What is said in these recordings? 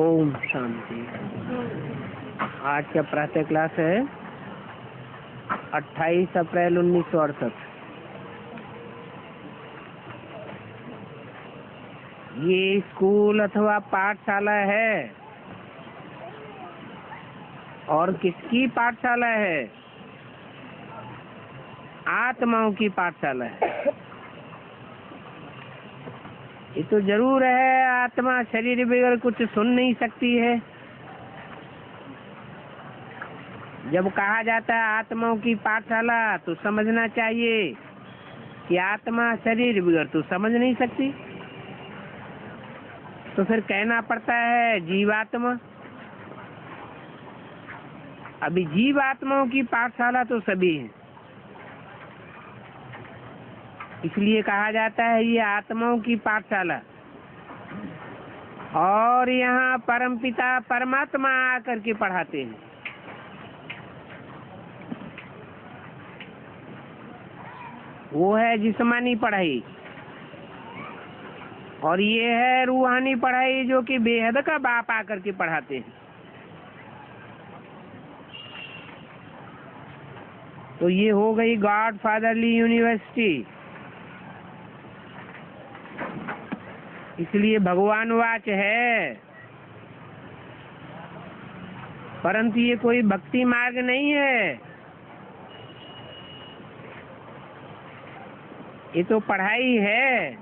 ओम शांति। आज का प्रातः क्लास है 28 अप्रैल 1968। ये स्कूल अथवा पाठशाला है। और किसकी पाठशाला है? आत्माओं की पाठशाला है। ये तो जरूर है, आत्मा शरीर बगैर कुछ सुन नहीं सकती है। जब कहा जाता है आत्माओं की पाठशाला तो समझना चाहिए कि आत्मा शरीर बगैर तो समझ नहीं सकती। तो फिर कहना पड़ता है जीवात्मा। अभी जीवात्माओं की पाठशाला तो सभी है, इसलिए कहा जाता है ये आत्माओं की पाठशाला। और यहाँ परमपिता परमात्मा आकर के पढ़ाते हैं। वो है जिस्मानी पढ़ाई, और ये है रूहानी पढ़ाई जो कि बेहद का बाप आकर के पढ़ाते हैं। तो ये हो गई गॉड फादरली यूनिवर्सिटी। इसलिए भगवान वाच है, परंतु ये कोई भक्ति मार्ग नहीं है। ये तो पढ़ाई है।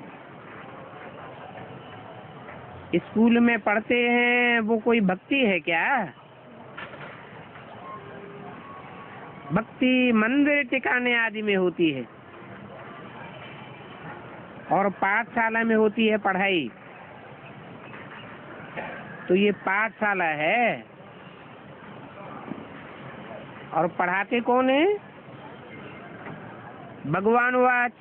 स्कूल में पढ़ते हैं वो कोई भक्ति है क्या? भक्ति मंदिर टिकाने आदि में होती है और पाठशाला में होती है पढ़ाई। तो ये पाठशाला है। और पढ़ाते कौन है? भगवान वाच।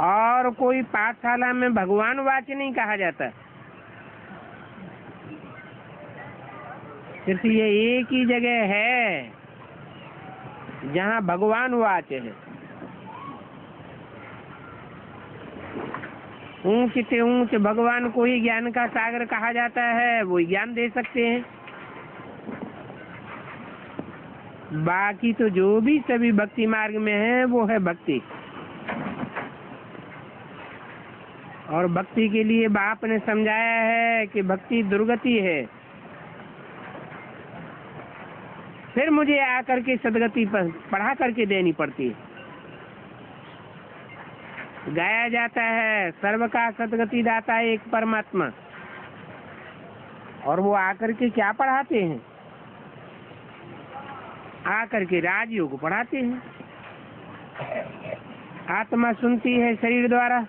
और कोई पाठशाला में भगवान वाच नहीं कहा जाता। सिर्फ ये एक ही जगह है जहाँ भगवान वाच है। ऊंच से ऊंच भगवान को ही ज्ञान का सागर कहा जाता है, वो ज्ञान दे सकते हैं। बाकी तो जो भी सभी भक्ति मार्ग में है वो है भक्ति। और भक्ति के लिए बाप ने समझाया है कि भक्ति दुर्गति है। फिर मुझे आकर के सदगति पर पढ़ा करके देनी पड़ती है। गाया जाता है सर्व का सदगति दाता एक परमात्मा। और वो आकर के क्या पढ़ाते हैं? आकर के राजयोग पढ़ाते हैं। आत्मा सुनती है शरीर द्वारा।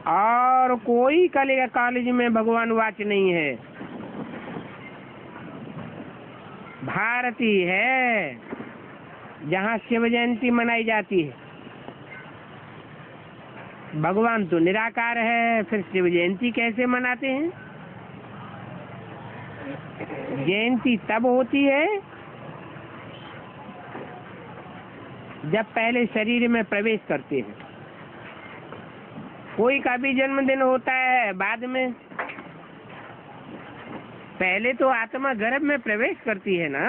और कोई कॉलेज में भगवान वाच नहीं है। भारती है जहाँ शिव जयंती मनाई जाती है। भगवान तो निराकार है, फिर शिव जयंती कैसे मनाते हैं? जयंती तब होती है जब पहले शरीर में प्रवेश करते हैं। कोई का भी जन्मदिन होता है बाद में। पहले तो आत्मा गर्भ में प्रवेश करती है ना।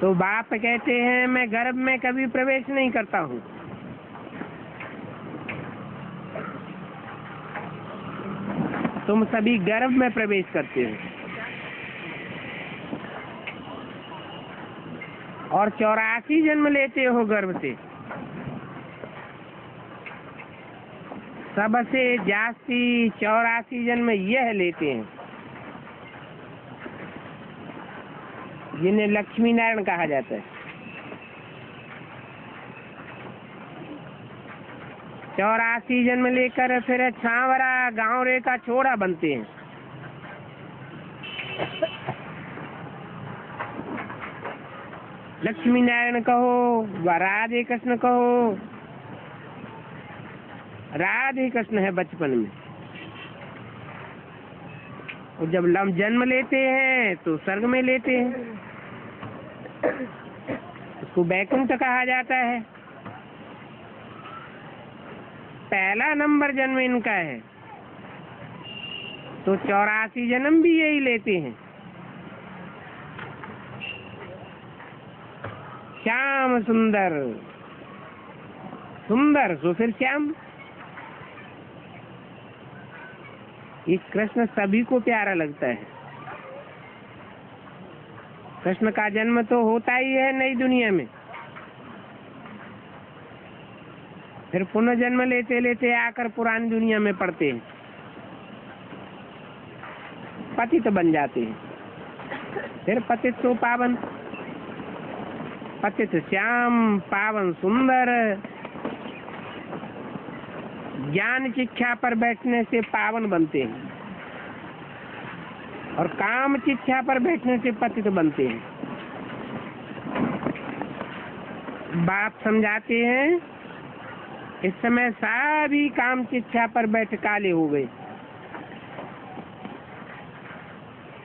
तो बाप कहते हैं मैं गर्भ में कभी प्रवेश नहीं करता हूँ। तुम सभी गर्भ में प्रवेश करते हो। और 84 जन्म लेते हो गर्भ से। सबसे जास्ती 84 जन्म यह लेते हैं जिन्हें लक्ष्मी नारायण कहा जाता है। 84 जन्म लेकर फिर छावरा गांव रे का छोड़ा बनते हैं। लक्ष्मी नारायण कहो व राधे कृष्ण कहो। राधे कृष्ण है बचपन में। और जब जन्म लेते हैं तो स्वर्ग में लेते हैं। उसको वैकुंठ कहा जाता है। पहला नंबर जन्म इनका है, तो 84 जन्म भी यही लेते हैं। श्याम सुंदर, सुंदर सो फिर श्याम। ये कृष्ण सभी को प्यारा लगता है। कृष्ण का जन्म तो होता ही है नई दुनिया में, फिर पुनर्जन्म लेते लेते आकर पुरानी दुनिया में पड़ते हैं, पतित बन जाते हैं। फिर पतित तो पावन, पतित श्याम, पावन सुंदर। ज्ञान शिक्षा पर बैठने से पावन बनते हैं और काम शिक्षा पर बैठने से पतित बनते हैं। बाप समझाते हैं, इस समय सभी काम शिक्षा पर बैठ काले हो गए।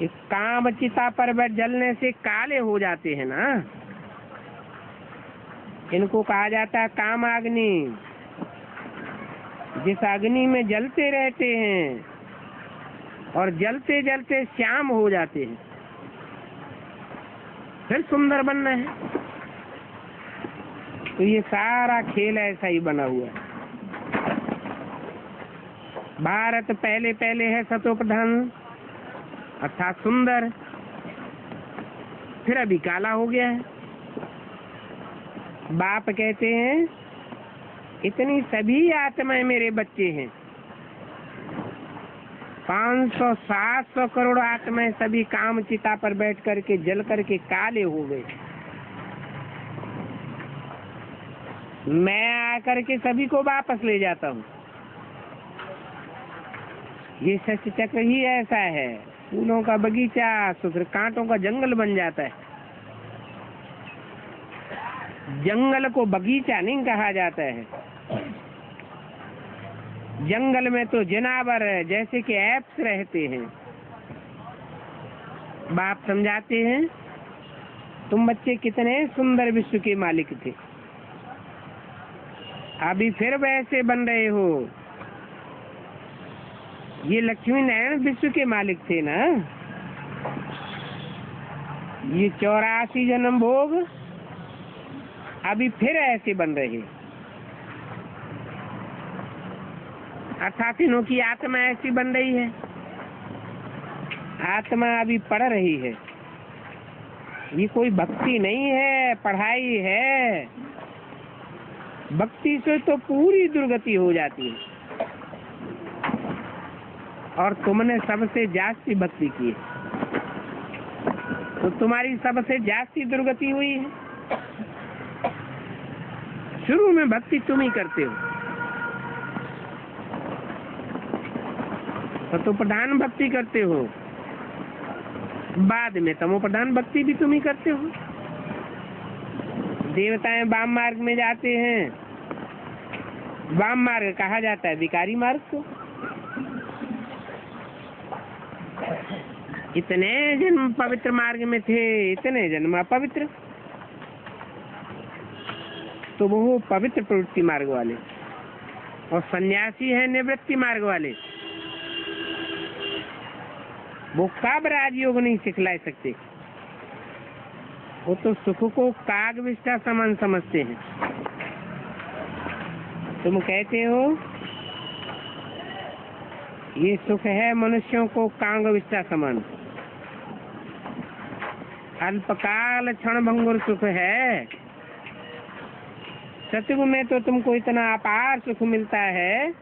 इस काम चिता पर बैठ जलने से काले हो जाते हैं ना, इनको कहा जाता है काम अग्नि। जिस अग्नि में जलते रहते हैं और जलते जलते श्याम हो जाते हैं, फिर सुंदर बनना है। तो ये सारा खेल ऐसा ही बना हुआ है। भारत पहले पहले है सतोप्रधान अर्थात सुंदर, फिर अभी काला हो गया है। बाप कहते हैं इतनी सभी आत्माएं मेरे बच्चे हैं। 500-700 करोड़ आत्माएं सभी काम चिता पर बैठ करके जल करके काले हो गए। मैं आकर के सभी को वापस ले जाता हूँ। ये सच चक्र ही ऐसा है। फूलों का बगीचा तो फिर कांटों का जंगल बन जाता है। जंगल को बगीचा नहीं कहा जाता है। जंगल में तो जनावर जैसे कि एप्स रहते हैं। बाप समझाते हैं, तुम बच्चे कितने सुंदर विश्व के मालिक थे, अभी फिर वैसे बन रहे हो। ये लक्ष्मी नारायण विश्व के मालिक थे ना। ये 84 जन्म भोग अभी फिर ऐसे बन रहे, अर्थात इन्हों की आत्मा ऐसी बन रही है। आत्मा अभी पढ़ रही है। ये कोई भक्ति नहीं है, पढ़ाई है। भक्ति से तो पूरी दुर्गति हो जाती है। और तुमने सबसे जास्ती भक्ति की, तो तुम्हारी सबसे जास्ती दुर्गति हुई है। शुरू में भक्ति तुम ही करते हो, तो प्रधान भक्ति करते हो, बाद में तमो प्रधान भक्ति भी तुम ही करते हो। देवताएं वाम मार्ग में जाते हैं। वाम मार्ग कहा जाता है विकारी मार्ग को। इतने जन्म पवित्र मार्ग में थे, इतने जन्म अपवित्र, तो वो पवित्र प्रवृत्ति मार्ग वाले। और सन्यासी है निवृत्ति मार्ग वाले। वो कब राजयोग नहीं सिखला सकते। वो तो सुख को काग विष्ठा समान समझते हैं। तुम कहते हो ये सुख है मनुष्यों को कांग विष्ठा समान, अल्पकाल क्षण भंगुर सुख है। सतयुग में तो तुमको इतना अपार सुख मिलता है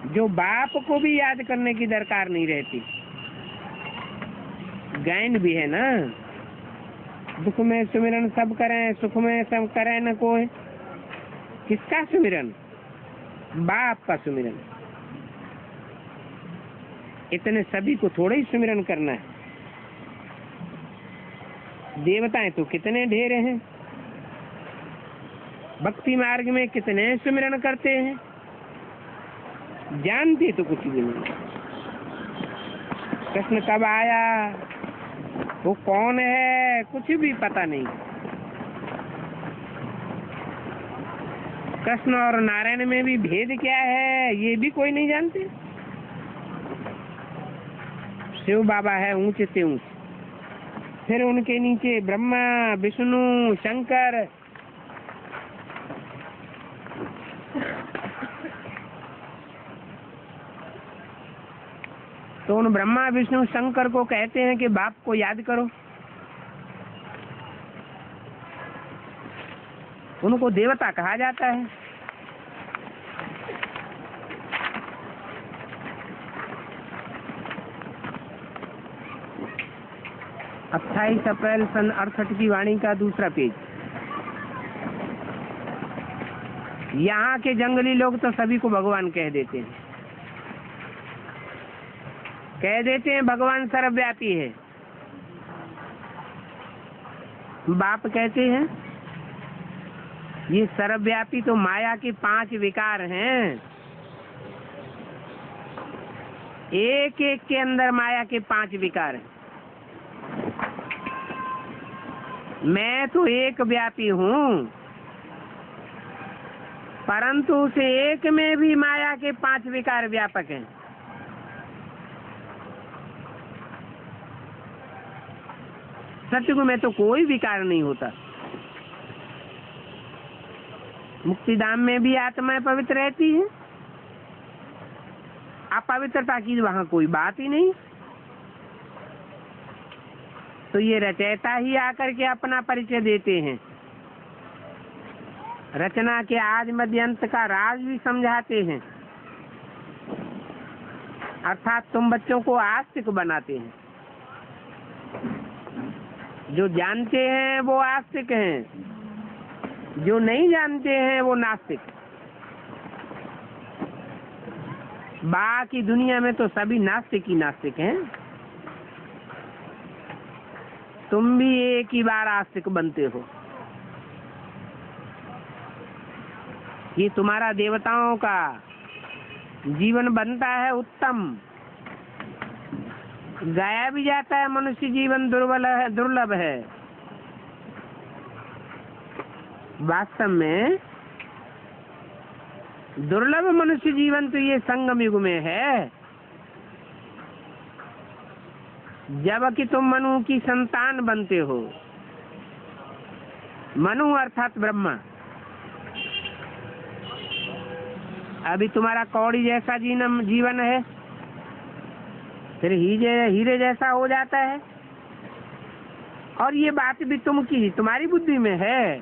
जो बाप को भी याद करने की दरकार नहीं रहती। गायन भी है ना, दुख में सुमिरन सब करें, सुख में सब करें न कोई। किसका सुमिरन? बाप का सुमिरन। इतने सभी को थोड़ा ही सुमिरन करना है। देवताएं तो कितने ढेर हैं, भक्ति मार्ग में कितने सुमिरन करते हैं, जानते तो कुछ भी नहीं। कृष्ण कब आया, वो कौन है, कुछ भी पता नहीं। कृष्ण और नारायण में भी भेद क्या है ये भी कोई नहीं जानते। शिव बाबा है ऊंचे से ऊंचे, फिर उनके नीचे ब्रह्मा, विष्णु, शंकर। तो उन ब्रह्मा, विष्णु, शंकर को कहते हैं कि बाप को याद करो। उनको देवता कहा जाता है। 28 अप्रैल सन 68 की वाणी का दूसरा पेज। यहाँ के जंगली लोग तो सभी को भगवान कह देते हैं, भगवान सर्वव्यापी है। बाप कहते हैं ये सर्वव्यापी तो माया के 5 विकार हैं। एक एक के अंदर माया के 5 विकार हैं। मैं तो एक व्यापी हूँ, परंतु उस एक में भी माया के 5 विकार व्यापक हैं। सत्युग में तो कोई विकार नहीं होता। मुक्तिधाम में भी आत्माएं पवित्र रहती है, अपवित्रता की वहां कोई बात ही नहीं। तो ये रचयिता ही आकर के अपना परिचय देते हैं, रचना के आज मध्य अंत का राज भी समझाते हैं। अर्थात तुम बच्चों को आस्तिक बनाते हैं। जो जानते हैं वो आस्तिक हैं, जो नहीं जानते हैं वो नास्तिक। बाकी दुनिया में तो सभी नास्तिक ही नास्तिक हैं। तुम भी एक ही बार आस्तिक बनते हो। ये तुम्हारा देवताओं का जीवन बनता है उत्तम, गाया भी जाता है मनुष्य जीवन दुर्लभ है। वास्तव में दुर्लभ मनुष्य जीवन तो ये संगम युग में है, जबकि तुम मनु की संतान बनते हो। मनु अर्थात ब्रह्मा। अभी तुम्हारा कौड़ी जैसा जीवन है, फिर हीरे जैसा हो जाता है। और ये बात भी तुम्हारी बुद्धि में है।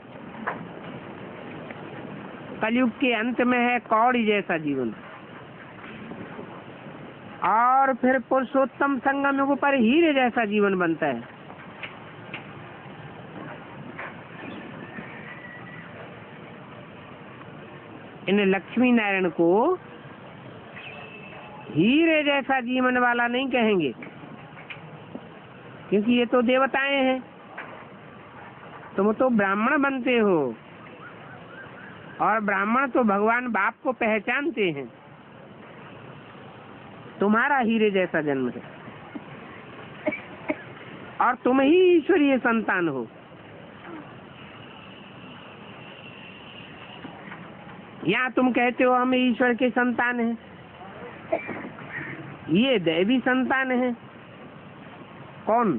कलयुग के अंत में है कौड़ी जैसा जीवन, और फिर पुरुषोत्तम संगम युग पर हीरे जैसा जीवन बनता है। इन लक्ष्मी नारायण को हीरे जैसा जीवन वाला नहीं कहेंगे, क्योंकि ये तो देवताएं हैं। तुम तो ब्राह्मण बनते हो, और ब्राह्मण तो भगवान बाप को पहचानते हैं। तुम्हारा हीरे जैसा जन्म है, और तुम ही ईश्वरीय संतान हो। या तुम कहते हो हम ईश्वर के संतान हैं, ये दैवी संतान है। कौन?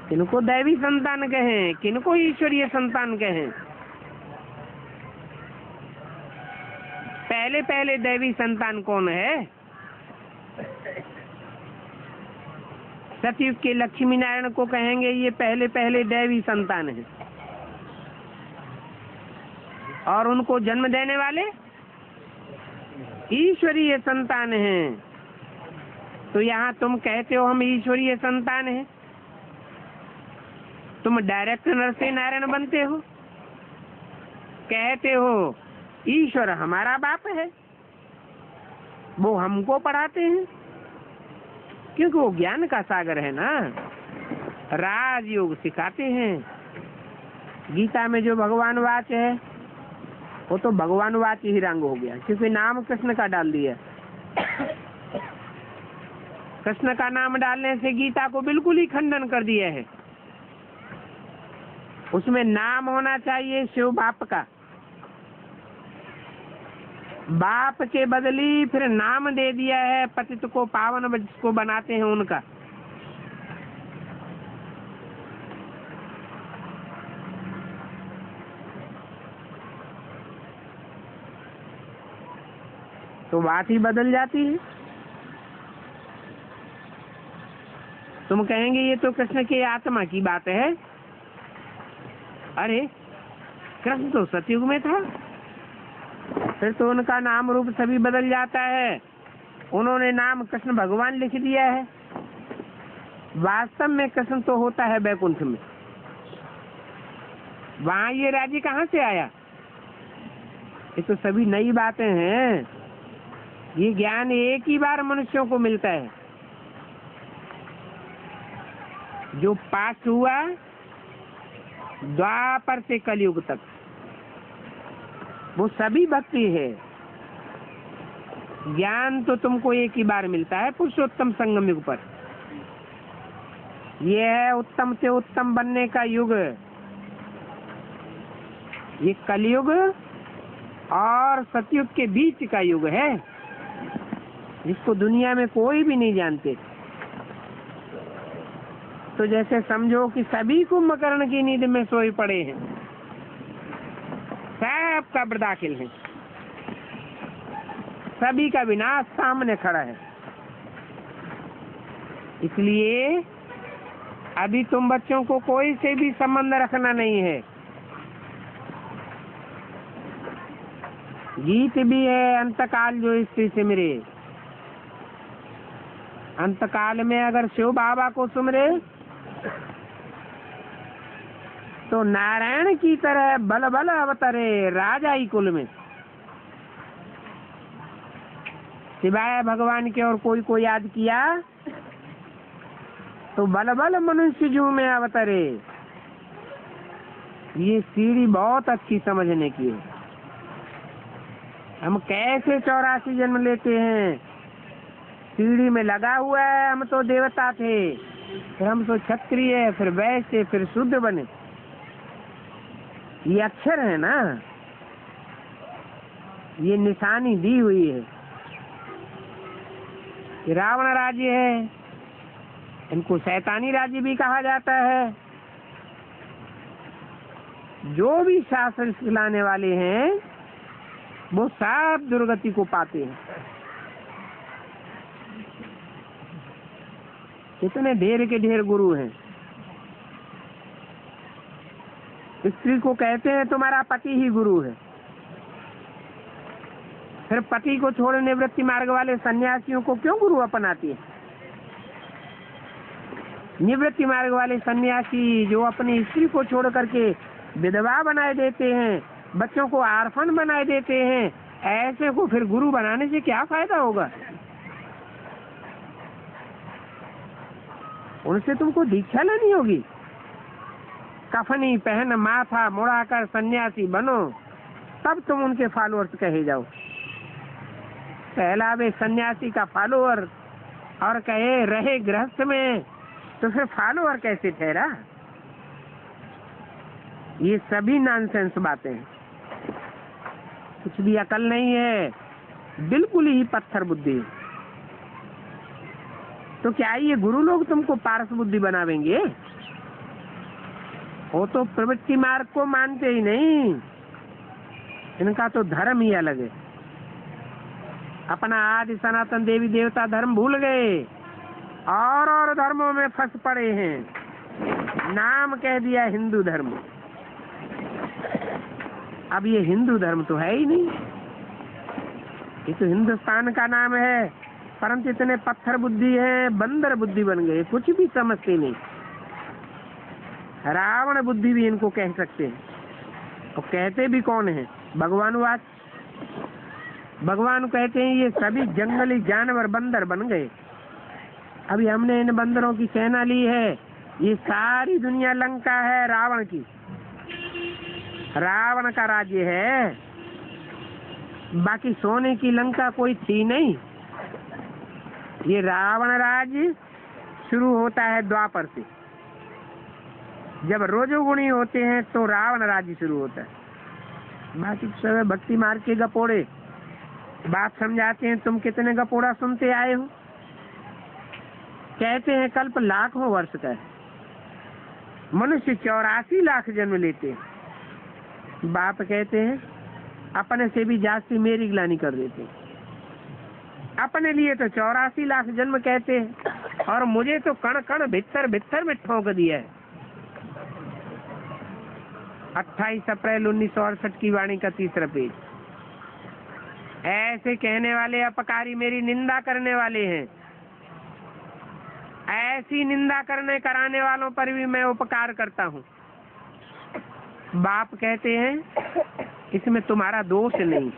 किनको दैवी संतान कहें, किनको ईश्वरीय संतान कहें? पहले पहले दैवी संतान कौन है? सतयुग के लक्ष्मी नारायण को कहेंगे ये पहले पहले दैवी संतान है, और उनको जन्म देने वाले ईश्वरीय संतान हैं। तो यहाँ तुम कहते हो हम ईश्वरीय संतान हैं, तुम डायरेक्ट नरसिंह नारायण बनते हो, कहते हो ईश्वर हमारा बाप है, वो हमको पढ़ाते हैं, क्योंकि वो ज्ञान का सागर है ना। राजयोग सिखाते हैं। गीता में जो भगवान वाच है वो तो भगवान वाच ही रंग हो गया, क्योंकि नाम कृष्ण का डाल दिया। कृष्ण का नाम डालने से गीता को बिल्कुल ही खंडन कर दिया है। उसमें नाम होना चाहिए शिव बाप का। बाप के बदली फिर नाम दे दिया है पतित को पावन जिसको बनाते हैं उनका। तो बात ही बदल जाती है। तुम कहेंगे ये तो कृष्ण के आत्मा की बात है। अरे कृष्ण तो सतयुग में था, फिर तो उनका नाम रूप सभी बदल जाता है। उन्होंने नाम कृष्ण भगवान लिख दिया है। वास्तव में कृष्ण तो होता है बैकुंठ में। वहां ये राज्य कहाँ से आया? ये तो सभी नई बातें हैं। ये ज्ञान एक ही बार मनुष्यों को मिलता है। जो पास हुआ द्वापर से कलयुग तक, वो सभी भक्ति है। ज्ञान तो तुमको एक ही बार मिलता है पुरुषोत्तम संगम युग पर। ये है उत्तम से उत्तम बनने का युग। ये कलयुग और सतयुग के बीच का युग है, जिसको दुनिया में कोई भी नहीं जानते। तो जैसे समझो कि सभी कुंभकर्ण की नींद में सोए पड़े हैं, सबका बर्दाखिल है, सभी का विनाश सामने खड़ा है। इसलिए अभी तुम बच्चों को कोई से भी संबंध रखना नहीं है। गीत भी है अंतकाल जो स्त्री सिमरे। अंतकाल में अगर शिव बाबा को सुमरे तो नारायण की तरह बल बल अवतरे राजाई कुल में। सिवाय भगवान के और कोई को याद किया तो बल बल मनुष्य जू में अवतरे। ये सीढ़ी बहुत अच्छी समझने की है। हम कैसे 84 जन्म लेते हैं, सीढ़ी में लगा हुआ है। हम तो देवता थे, फिर हम तो क्षत्रिय, फिर वैश्य, फिर शुद्ध बने। ये अक्षर है ना, ये निशानी दी हुई है। ये रावण राज्य है, इनको शैतानी राज्य भी कहा जाता है। जो भी शास्त्र सिखाने वाले हैं वो सब दुर्गति को पाते हैं। कितने ढेर के ढेर गुरु हैं। स्त्री को कहते हैं तुम्हारा पति ही गुरु है। फिर पति को छोड़ निवृत्ति मार्ग वाले सन्यासियों को क्यों गुरु अपनाती है? निवृत्ति मार्ग वाले सन्यासी जो अपनी स्त्री को छोड़ करके विधवा बनाए देते हैं, बच्चों को आर्फन बनाए देते हैं, ऐसे को फिर गुरु बनाने से क्या फायदा होगा? उनसे तुमको दीक्षा लेनी होगी। कफनी पहन माथा मुड़ाकर सन्यासी बनो, तब तुम उनके फॉलोअर्स कहे जाओ। पहला वे सन्यासी का फॉलोअर और कहे रहे गृहस्थ में, तो फिर फॉलोअर कैसे ठहरा? ये सभी नॉनसेंस बातें हैं। कुछ भी अकल नहीं है, बिल्कुल ही पत्थर बुद्धि। तो क्या ये गुरु लोग तुमको पारस बुद्धि बनावेंगे? वो तो प्रवृत्ति मार्ग को मानते ही नहीं। इनका तो धर्म ही अलग है। अपना आदि सनातन देवी देवता धर्म भूल गए और धर्मों में फंस पड़े हैं। नाम कह दिया हिंदू धर्म। अब ये हिंदू धर्म तो है ही नहीं, ये तो हिंदुस्तान का नाम है। परंतु इतने पत्थर बुद्धि है, बंदर बुद्धि बन गए, कुछ भी समझते नहीं। रावण बुद्धि भी इनको कह सकते हैं। और कहते भी कौन है? भगवानुवाद। भगवान कहते हैं ये सभी जंगली जानवर बंदर बन गए। अभी हमने इन बंदरों की सेना ली है। ये सारी दुनिया लंका है रावण की। रावण का राज्य है, बाकी सोने की लंका कोई थी नहीं। ये रावण राज्य शुरू होता है द्वापर से। जब रजोगुणी होते हैं तो रावण राज्य शुरू होता है। बाकी सब भक्ति मार्ग के गपोड़े बात समझाते हैं। तुम कितने गपोड़ा सुनते आए हो? कहते हैं कल्प लाखों वर्ष का है, मनुष्य 84 लाख जन्म लेते हैं। बाप कहते हैं अपने से भी जास्ती मेरी गिलानी कर देते हैं। अपने लिए तो 84 लाख जन्म कहते हैं और मुझे तो कण कण भीतर भीतर में ठोक दिया है। 28 अप्रैल 1968 की वाणी का 3रा पेज। ऐसे कहने वाले अपकारी मेरी निंदा करने वाले हैं। ऐसी निंदा करने कराने वालों पर भी मैं उपकार करता हूँ। बाप कहते हैं इसमें तुम्हारा दोष नहीं,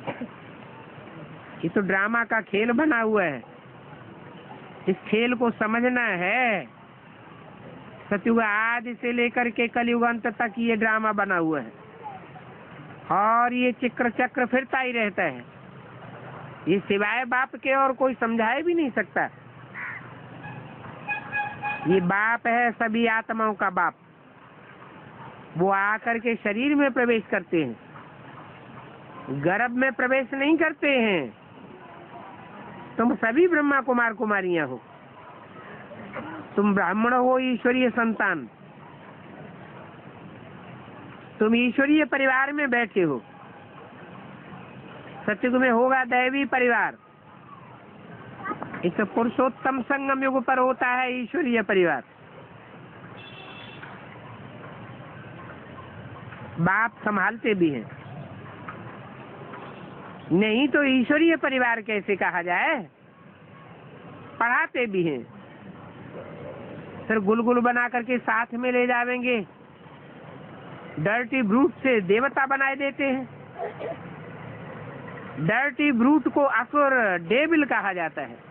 ये तो ड्रामा का खेल बना हुआ है। इस खेल को समझना है। सतयुग आदि से लेकर के कलयुग अंत तक ये ड्रामा बना हुआ है और ये चक्र फिरता ही रहता है। ये सिवाय बाप के और कोई समझाए भी नहीं सकता। ये बाप है सभी आत्माओं का बाप। वो आकर के शरीर में प्रवेश करते हैं, गर्भ में प्रवेश नहीं करते हैं। तुम सभी ब्रह्मा कुमार कुमारियां हो, तुम ब्राह्मण हो, ईश्वरीय संतान। तुम ईश्वरीय परिवार में बैठे हो। सतयुग में होगा दैवी परिवार। इस पुरुषोत्तम संगम युग पर होता है ईश्वरीय परिवार। बाप संभालते भी हैं, नहीं तो ईश्वरीय परिवार कैसे कहा जाए। पढ़ाते भी हैं, फिर गुलगुल बना करके साथ में ले जावेंगे। डर्टी ब्रूट से देवता बनाए देते हैं। डर्टी ब्रूट को असुर डेविल कहा जाता है।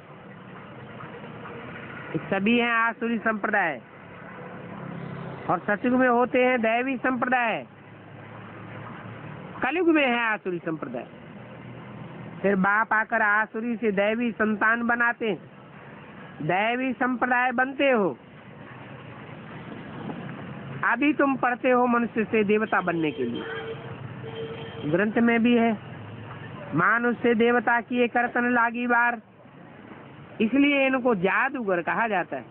सभी हैं आसुरी संप्रदाय और सतयुग में होते हैं दैवी संप्रदाय। कलयुग में है आसुरी संप्रदाय। फिर बाप आकर आसुरी से दैवी संतान बनाते हैं। दैवी संप्रदाय बनते हो। अभी तुम पढ़ते हो मनुष्य से देवता बनने के लिए। ग्रंथ में भी है मानुष से देवता किए करतन लागी बार। इसलिए इनको जादूगर कहा जाता है।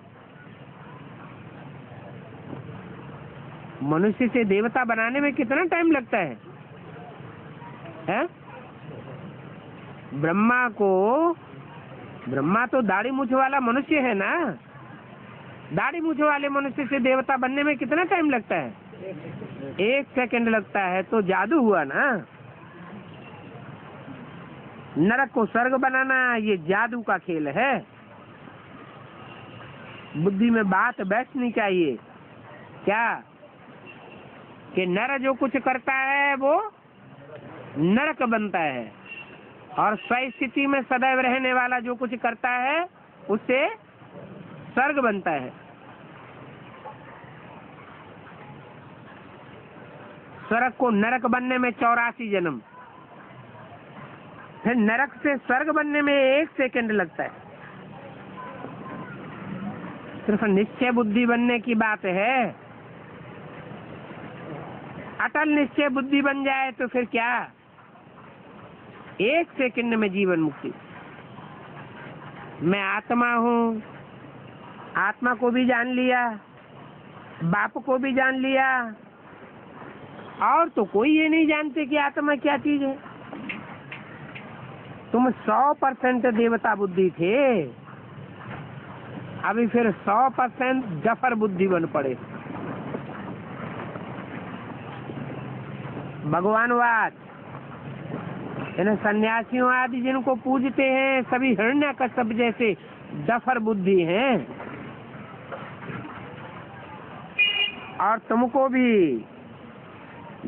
मनुष्य से देवता बनाने में कितना टाइम लगता है? ब्रह्मा तो दाढ़ी मूछ वाला मनुष्य है ना। दाढ़ी मूछ वाले मनुष्य से देवता बनने में कितना टाइम लगता है? 1 सेकंड लगता है। तो जादू हुआ ना। नरक को स्वर्ग बनाना ये जादू का खेल है। बुद्धि में बात बैठनी चाहिए क्या कि नर जो कुछ करता है वो नरक बनता है और स्व स्थिति में सदैव रहने वाला जो कुछ करता है उससे स्वर्ग बनता है। स्वर्ग को नरक बनने में 84 जन्म, फिर नरक से स्वर्ग बनने में 1 सेकंड लगता है। सिर्फ निश्चय बुद्धि बनने की बात है। अटल निश्चय बुद्धि बन जाए तो फिर क्या, 1 सेकंड में जीवन मुक्ति। मैं आत्मा हूँ, आत्मा को भी जान लिया, बाप को भी जान लिया, और तो कोई ये नहीं जानते कि आत्मा क्या चीज है। तुम 100% देवता बुद्धि थे, अभी फिर 100% जफर बुद्धि बन पड़े। भगवानवाद इन सन्यासियों आदि जिनको पूजते हैं सभी हिरण्यकश्यप जैसे जफर बुद्धि हैं। और तुमको भी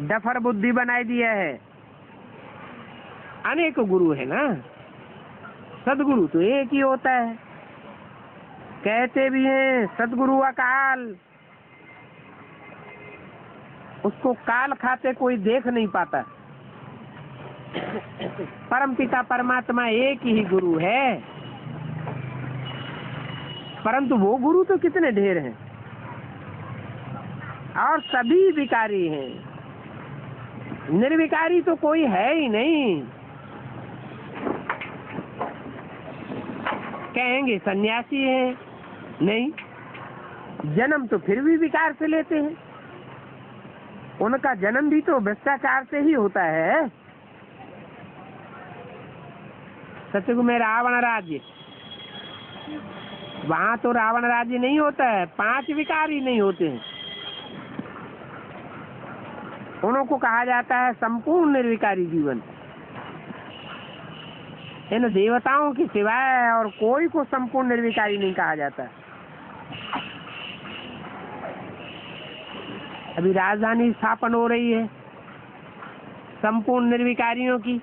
डफर बुद्धि बनाई दिया है। अनेक गुरु है ना, सदगुरु तो एक ही होता है। कहते भी हैं सदगुरु अकाल, उसको काल खाते कोई देख नहीं पाता। परमपिता परमात्मा एक ही गुरु है, परंतु वो गुरु तो कितने ढेर हैं। और सभी विकारी हैं, निर्विकारी तो कोई है ही नहीं। कहेंगे सन्यासी हैं, नहीं, जन्म तो फिर भी विकार से लेते हैं। उनका जन्म भी तो भ्रष्टाचार से ही होता है। सतयुग में रावण राज्य, वहां तो रावण राज्य नहीं होता है, 5 विकार ही नहीं होते हैं। उनको कहा जाता है संपूर्ण निर्विकारी जीवन। इन देवताओं के सिवाय और कोई को संपूर्ण निर्विकारी नहीं कहा जाता। अभी राजधानी स्थापन हो रही है संपूर्ण निर्विकारियों की।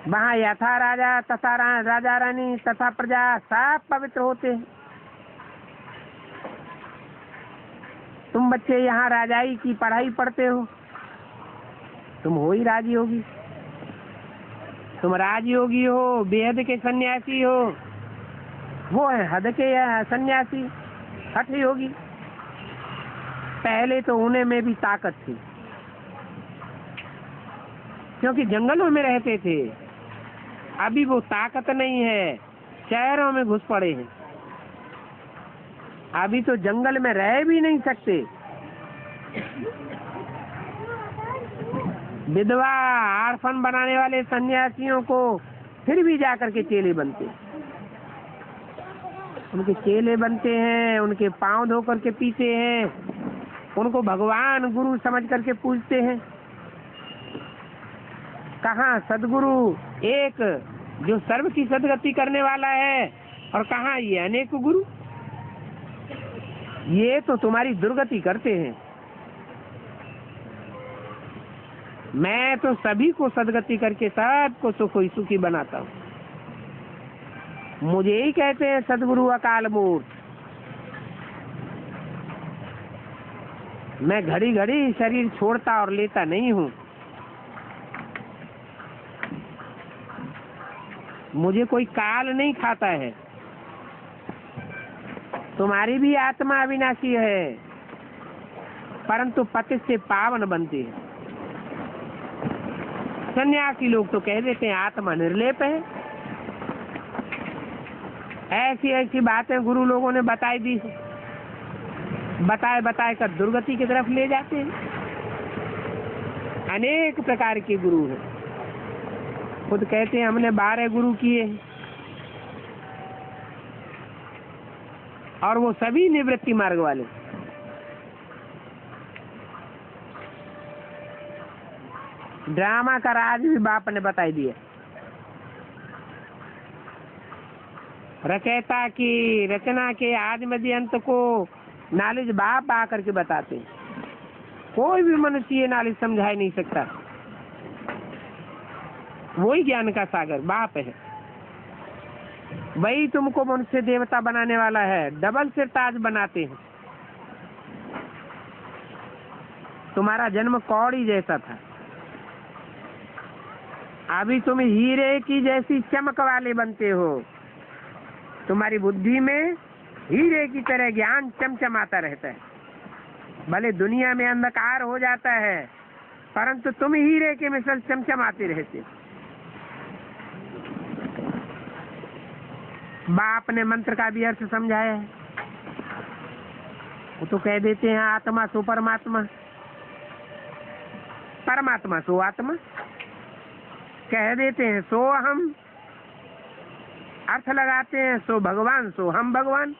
वहाँ यथा राजा तथा राजा रानी तथा प्रजा सब पवित्र होते हैं। तुम बच्चे यहाँ राजाई की पढ़ाई पढ़ते हो, तुम हो ही राजयोगी। तुम राजयोगी हो, बेहद के सन्यासी हो, वो है हद के सन्यासी, हठ योगी। पहले तो उन्हें में भी ताकत थी, क्योंकि जंगलों में रहते थे। अभी वो ताकत नहीं है, शहरों में घुस पड़े हैं। अभी तो जंगल में रह भी नहीं सकते। विधवा आर्फन बनाने वाले सन्यासियों को फिर भी जाकर के चेले बनते, उनके चेले बनते हैं, उनके पांव धो करके पीते हैं, उनको भगवान गुरु समझ करके पूजते हैं। कहाँ सदगुरु एक जो सर्व की सदगति करने वाला है, और कहाँ ये अनेक गुरु। ये तो तुम्हारी दुर्गति करते हैं। मैं तो सभी को सदगति करके सबको सुखी सुखी बनाता हूँ। मुझे ही कहते हैं सदगुरु अकाल मूर्त। मैं घड़ी घड़ी शरीर छोड़ता और लेता नहीं हूँ। मुझे कोई काल नहीं खाता है। तुम्हारी भी आत्मा अविनाशी है, परंतु पति से पावन बनती है। सन्यासी लोग तो कह देते हैं आत्मा निर्लेप है। ऐसी ऐसी बातें गुरु लोगों ने बताई दी, बताए कर दुर्गति की तरफ ले जाते हैं। अनेक प्रकार के गुरु हैं। खुद कहते हैं हमने 12 गुरु किए, और वो सभी निवृत्ति मार्ग वाले। ड्रामा का राज भी बाप ने बताई दिया। रचयिता की रचना के आदि मध्य अंत को नॉलेज बाप आकर के बताते हैं। कोई भी मनुष्य ये नॉलेज समझा नहीं सकता। वही ज्ञान का सागर बाप है। वही तुमको मनुष्य देवता बनाने वाला है। डबल सिर ताज बनाते हैं। तुम्हारा जन्म कौड़ी जैसा था, अभी तुम हीरे की जैसी चमक वाले बनते हो। तुम्हारी बुद्धि में हीरे की तरह ज्ञान चमचमाता रहता है। भले दुनिया में अंधकार हो जाता है, परंतु तुम हीरे के मिसल चमचमाते रहते। बाप ने मंत्र का भी अर्थ समझाया है। वो तो कह देते हैं आत्मा सो परमात्मा, परमात्मा सो आत्मा। कह देते हैं सो हम, अर्थ लगाते हैं सो भगवान सो हम भगवान।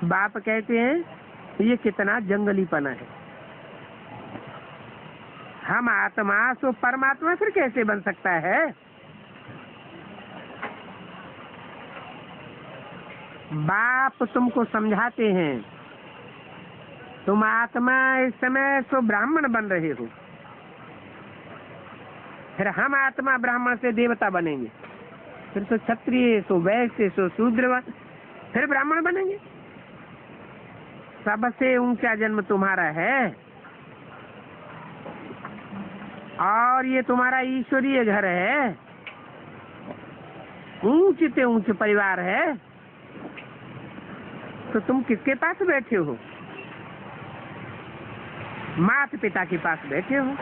बाप कहते हैं ये कितना जंगलीपना है। हम आत्मा सो परमात्मा फिर कैसे बन सकता है? बाप तुमको समझाते हैं तुम आत्मा इस समय सो ब्राह्मण बन रहे हो, फिर हम आत्मा ब्राह्मण से देवता बनेंगे, फिर तो क्षत्रिय सो वैश्य सो शूद्र, फिर ब्राह्मण बनेंगे। सबसे ऊंचा जन्म तुम्हारा है, और ये तुम्हारा ईश्वरीय घर है, ऊंचे से ऊंचे परिवार है। तो तुम किसके पास बैठे हो? माता पिता के पास बैठे हो,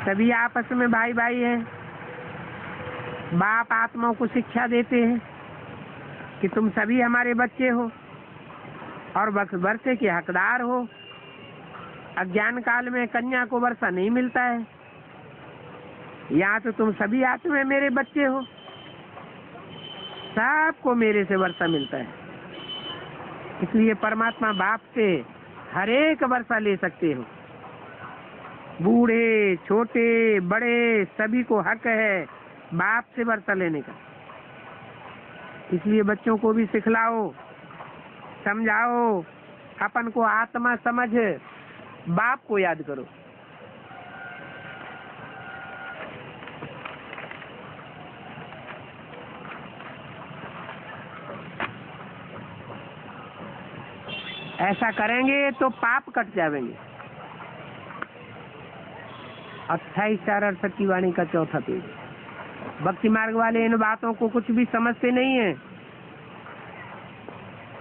सभी आपस में भाई भाई हैं। बाप आत्माओं को शिक्षा देते हैं कि तुम सभी हमारे बच्चे हो और वर्षे के हकदार हो। अज्ञान काल में कन्या को वर्षा नहीं मिलता है, यहाँ तो तुम सभी आत्मा मेरे बच्चे हो, सबको मेरे से वर्षा मिलता है। इसलिए परमात्मा बाप से हर एक वर्षा ले सकते हो। बूढ़े छोटे बड़े सभी को हक है बाप से वर्षा लेने का। इसलिए बच्चों को भी सिखलाओ, समझाओ, अपन को आत्मा समझ बाप को याद करो। ऐसा करेंगे तो पाप कट जाएंगे। 28 की वाणी का चौथा पेज। भक्ति मार्ग वाले इन बातों को कुछ भी समझते नहीं है।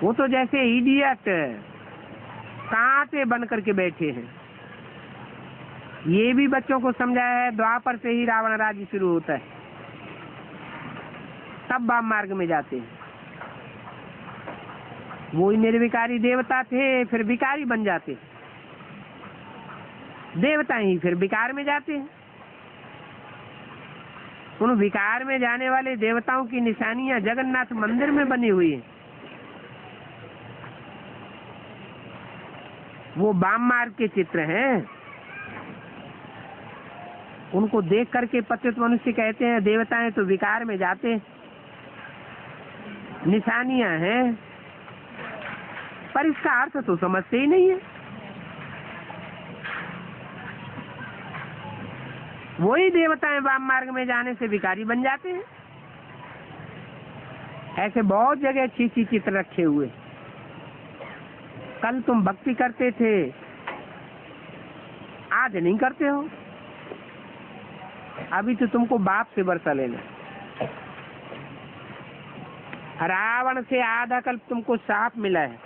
वो तो जैसे इडियट कांटे बन करके बैठे हैं। ये भी बच्चों को समझाया है, द्वापर से ही रावण राज्य शुरू होता है, तब वाम मार्ग में जाते हैं। वो ही निर्विकारी देवता थे, फिर विकारी बन जाते। देवता ही फिर विकार में जाते हैं। उन विकार में जाने वाले देवताओं की निशानियां जगन्नाथ मंदिर में बनी हुई है। वो वाम मार्ग के चित्र हैं। उनको देख करके पतित मनुष्य कहते हैं देवताएं तो विकार में जाते। निशानियां हैं, पर इसका अर्थ तो समझते ही नहीं है। वही देवताएं वाम मार्ग में जाने से विकारी बन जाते हैं। ऐसे बहुत जगह अच्छी चित्र रखे हुए। कल तुम भक्ति करते थे, आज नहीं करते हो। अभी तो तुमको बाप से वर्षा लेना। रावण से आधा कल्प तुमको साफ मिला है।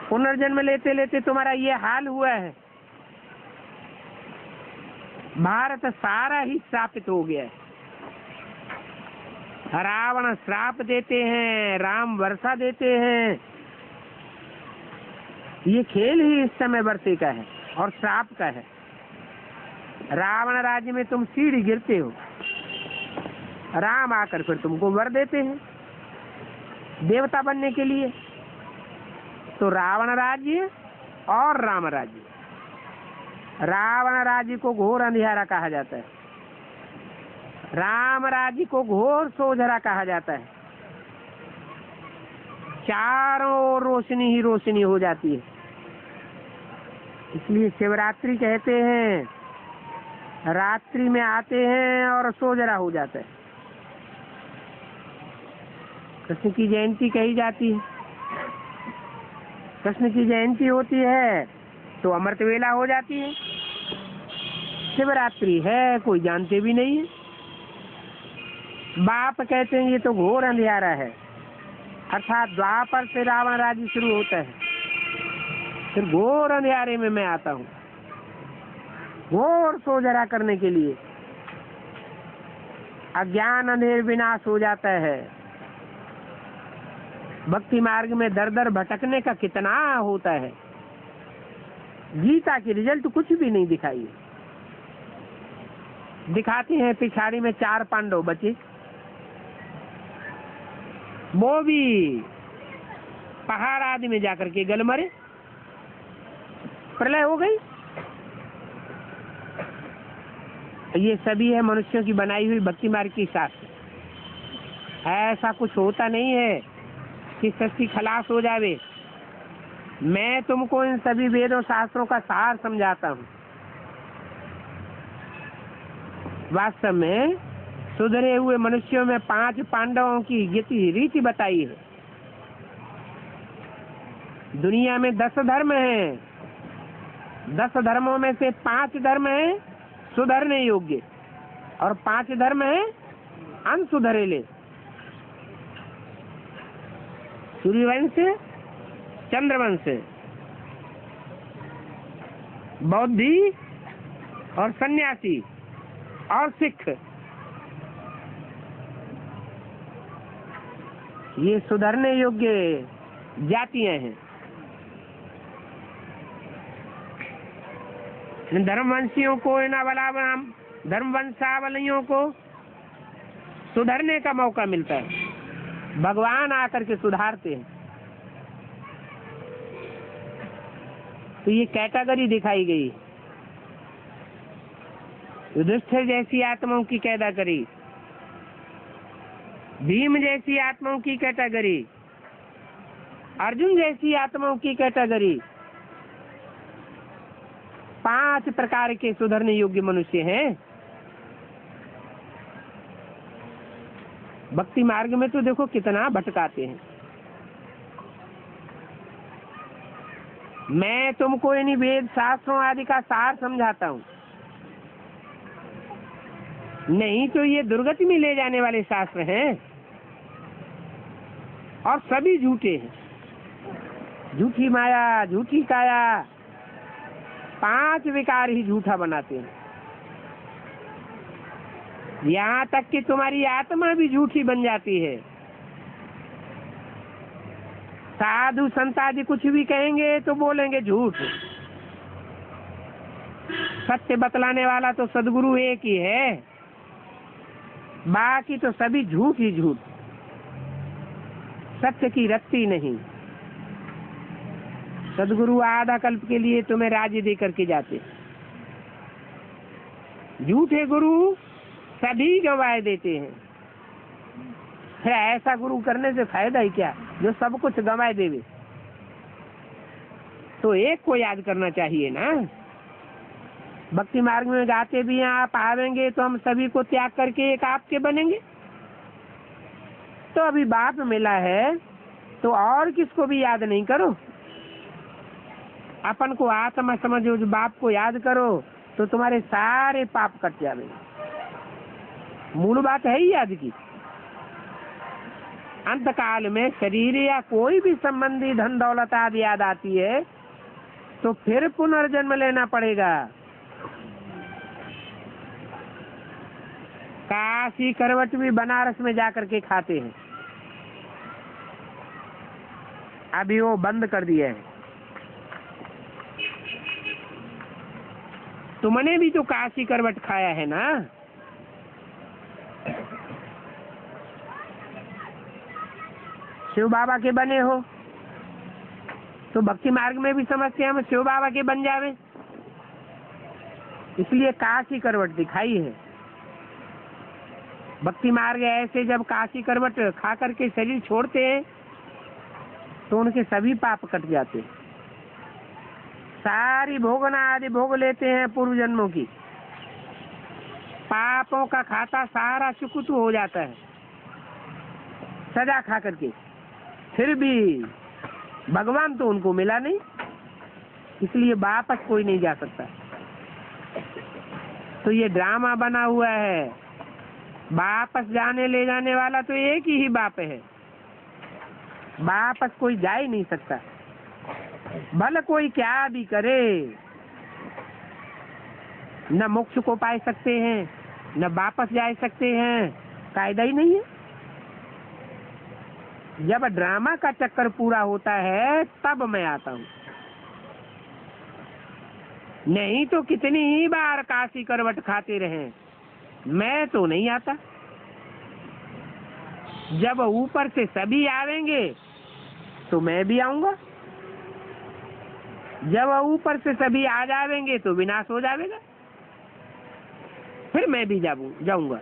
पुनर्जन्म लेते लेते तुम्हारा ये हाल हुआ है। भारत सारा ही श्रापित हो गया है। रावण श्राप देते हैं, राम वर्षा देते हैं। ये खेल ही इस समय वर्षे का है और श्राप का है। रावण राज्य में तुम सीढ़ी गिरते हो, राम आकर फिर तुमको वर देते हैं देवता बनने के लिए। तो रावण राज्य और राम राज्य। रावण राज्य को घोर अंधियारा कहा जाता है, राम राज्य को घोर सोझरा कहा जाता है। चारों ओर रोशनी ही रोशनी हो जाती है। इसलिए शिवरात्रि कहते हैं, रात्रि में आते हैं और सोझरा हो जाता है। कृष्ण की जयंती कही जाती है। कृष्ण की जयंती होती है तो अमृत वेला हो जाती है। शिवरात्रि है कोई जानते भी नहीं है। बाप कहते हैं ये तो घोर अंधियारा है। अर्थात द्वापर से रावण राज्य शुरू होता है, फिर घोर अंधियारे में मैं आता हूँ घोर सोझरा करने के लिए। अज्ञान अंधेर विनाश हो जाता है। भक्ति मार्ग में दर दर भटकने का कितना होता है। गीता की रिजल्ट कुछ भी नहीं दिखाई। दिखाते हैं पिछाड़ी में 4 पांडव बचे, वो भी पहाड़ आदि में जाकर के गल मरे, प्रलय हो गई। ये सभी है मनुष्यों की बनाई हुई भक्ति मार्ग की शास्त्र। ऐसा कुछ होता नहीं है कि सृष्टि खलास हो जावे। मैं तुमको इन सभी वेदों शास्त्रों का सार समझाता हूँ। वास्तव में सुधरे हुए मनुष्यों में 5 पांडवों की गति रीति बताई है। दुनिया में 10 धर्म हैं। 10 धर्मों में से 5 धर्म हैं सुधरने योग्य और 5 धर्म हैं अनसुधरेले। सूर्यवंश, चंद्रवंश, बौद्धि और सन्यासी और सिख, ये सुधरने योग्य जातियां हैं। धर्मवंशियों को, इन धर्मवंशावलियों को सुधरने का मौका मिलता है, भगवान आकर के सुधारते हैं। तो ये कैटेगरी दिखाई गई, युधिष्ठिर जैसी आत्माओं की कैटेगरी, भीम जैसी आत्माओं की कैटेगरी, अर्जुन जैसी आत्माओं की कैटेगरी। 5 प्रकार के सुधरने योग्य मनुष्य हैं। भक्ति मार्ग में तो देखो कितना भटकाते हैं। मैं तुमको इन वेद शास्त्रों आदि का सार समझाता हूँ, नहीं तो ये दुर्गति में ले जाने वाले शास्त्र हैं और सभी झूठे हैं। झूठी माया, झूठी काया, 5 विकार ही झूठा बनाते हैं। यहाँ तक कि तुम्हारी आत्मा भी झूठी बन जाती है। साधु संत आदि कुछ भी कहेंगे तो बोलेंगे झूठ। सत्य बतलाने वाला तो सदगुरु एक ही है, बाकी तो सभी झूठ ही झूठ, सत्य की रत्ती नहीं। सदगुरु आधा कल्प के लिए तुम्हें राज्य दे करके जाते, झूठे गुरु सभी गवाए देते हैं। फिर ऐसा गुरु करने से फायदा ही क्या, जो सब कुछ गवाए देवे। तो एक को याद करना चाहिए ना। भक्ति मार्ग में गाते भी हैं, आप आवेंगे तो हम सभी को त्याग करके एक आपके बनेंगे। तो अभी बाप मिला है तो और किसको भी याद नहीं करो, अपन को आत्मा समझो, जो बाप को याद करो तो तुम्हारे सारे पाप कट जाएंगे। मूल बात है ही याद की। अंत काल में शरीर या कोई भी संबंधी धन दौलत आदि याद आती है तो फिर पुनर्जन्म लेना पड़ेगा। काशी करवट भी बनारस में जाकर के खाते हैं, अभी वो बंद कर दिया है। तुमने भी तो काशी करवट खाया है ना। शिव बाबा के बने हो तो भक्ति मार्ग में भी समझते हैं हम शिव बाबा के बन जावे, इसलिए काशी करवट दिखाई है। भक्ति मार्ग ऐसे जब काशी करवट खा करके शरीर छोड़ते हैं तो उनके सभी पाप कट जाते हैं। सारी भोगना आदि भोग लेते हैं पूर्व जन्मों की, पापों का खाता सारा सुकुतु हो जाता है सजा खा करके। फिर भी भगवान तो उनको मिला नहीं, इसलिए वापस कोई नहीं जा सकता। तो ये ड्रामा बना हुआ है। वापस जाने ले जाने वाला तो एक ही बाप है, वापस कोई जा ही नहीं सकता। भले कोई क्या भी करे, न मोक्ष को पा सकते हैं न वापस जा सकते हैं, कायदा ही नहीं है। जब ड्रामा का चक्कर पूरा होता है तब मैं आता हूँ, नहीं तो कितनी ही बार काशी करवट खाते रहे, मैं तो नहीं आता। जब ऊपर से सभी आवेंगे तो मैं भी आऊंगा, जब ऊपर से सभी आ जाएंगे तो विनाश हो जाएगा, फिर मैं भी जाऊंगा,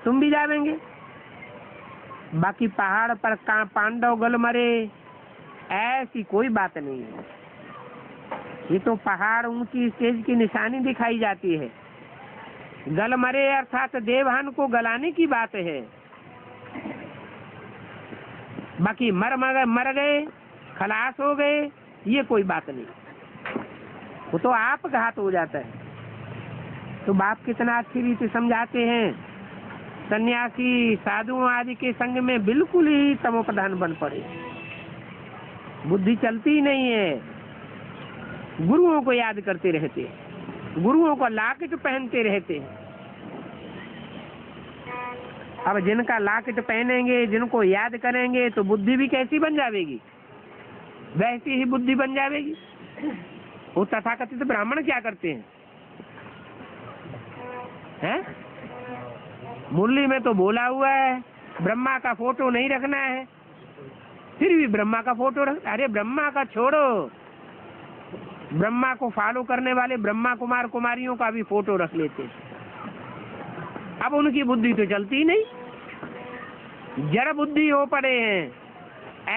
तुम भी जाएंगे। बाकी पहाड़ पर पांडव गल मरे ऐसी कोई बात नहीं है। ये तो पहाड़ ऊंची स्टेज की निशानी दिखाई जाती है। गल मरे अर्थात देवहन को गलाने की बात है। बाकी मर गए, खलास हो गए, ये कोई बात नहीं, वो तो आप घात हो जाता है। तो बाप कितना अच्छी रीति समझाते हैं, सन्यासी साधुओं आदि के संग में बिल्कुल ही तमोप्रधान बन पड़े, बुद्धि चलती ही नहीं है। गुरुओं को याद करते रहते हैं, गुरुओं को लॉकेट पहनते रहते हैं। अब जिनका लॉकेट पहनेंगे, जिनको याद करेंगे, तो बुद्धि भी कैसी बन जाएगी? वैसी ही बुद्धि बन जाएगी। वो तथाकथित ब्राह्मण क्या करते हैं? मुरली में तो बोला हुआ है ब्रह्मा का फोटो नहीं रखना है, फिर भी ब्रह्मा का फोटो रख। अरे ब्रह्मा का छोड़ो, ब्रह्मा को फॉलो करने वाले ब्रह्मा कुमार कुमारियों का भी फोटो रख लेते। अब उनकी बुद्धि तो चलती नहीं, जड़ बुद्धि हो पड़े हैं।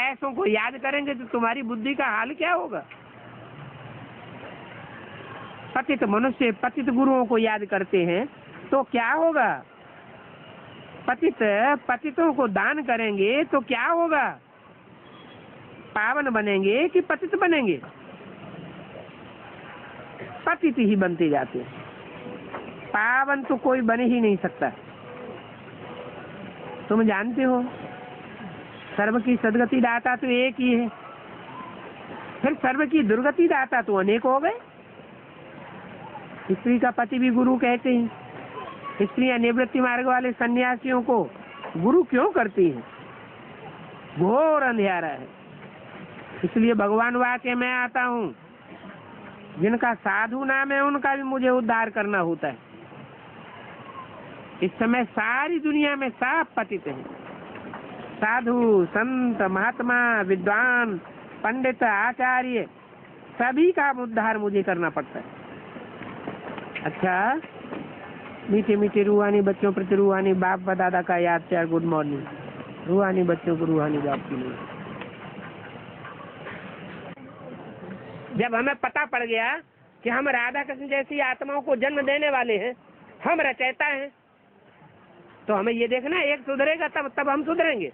ऐसों को याद करेंगे तो तुम्हारी बुद्धि का हाल क्या होगा? पतित मनुष्य पतित गुरुओं को याद करते हैं तो क्या होगा? पतितों को दान करेंगे तो क्या होगा? पावन बनेंगे कि पतित बनेंगे? पतित ही बनते जाते हैं, पावन तो कोई बन ही नहीं सकता। तुम जानते हो सर्व की सदगति दाता तो एक ही है, फिर सर्व की दुर्गति दाता तो अनेक हो गए। स्त्री का पति भी गुरु कहते हैं। स्त्रियां निवृत्ति मार्ग वाले सन्यासियों को गुरु क्यों करती हैं? घोर अंधेरा है। इसलिए भगवान वाक्य में आता हूँ, जिनका साधु नाम है उनका भी मुझे उद्धार करना होता है। इस समय सारी दुनिया में सब पतित हैं, साधु संत महात्मा विद्वान पंडित आचार्य सभी का उद्धार मुझे करना पड़ता है। अच्छा, मीठे मीठे रूहानी बच्चों प्रति रूहानी बाप व दादा का याद प्यार गुड मॉर्निंग। रूहानी बच्चों को रूहानी बाप के लिए। जब हमें पता पड़ गया कि हम राधा कृष्ण जैसी आत्माओं को जन्म देने वाले हैं, हम रचयिता हैं, तो हमें ये देखना एक सुधरेगा तब हम सुधरेंगे।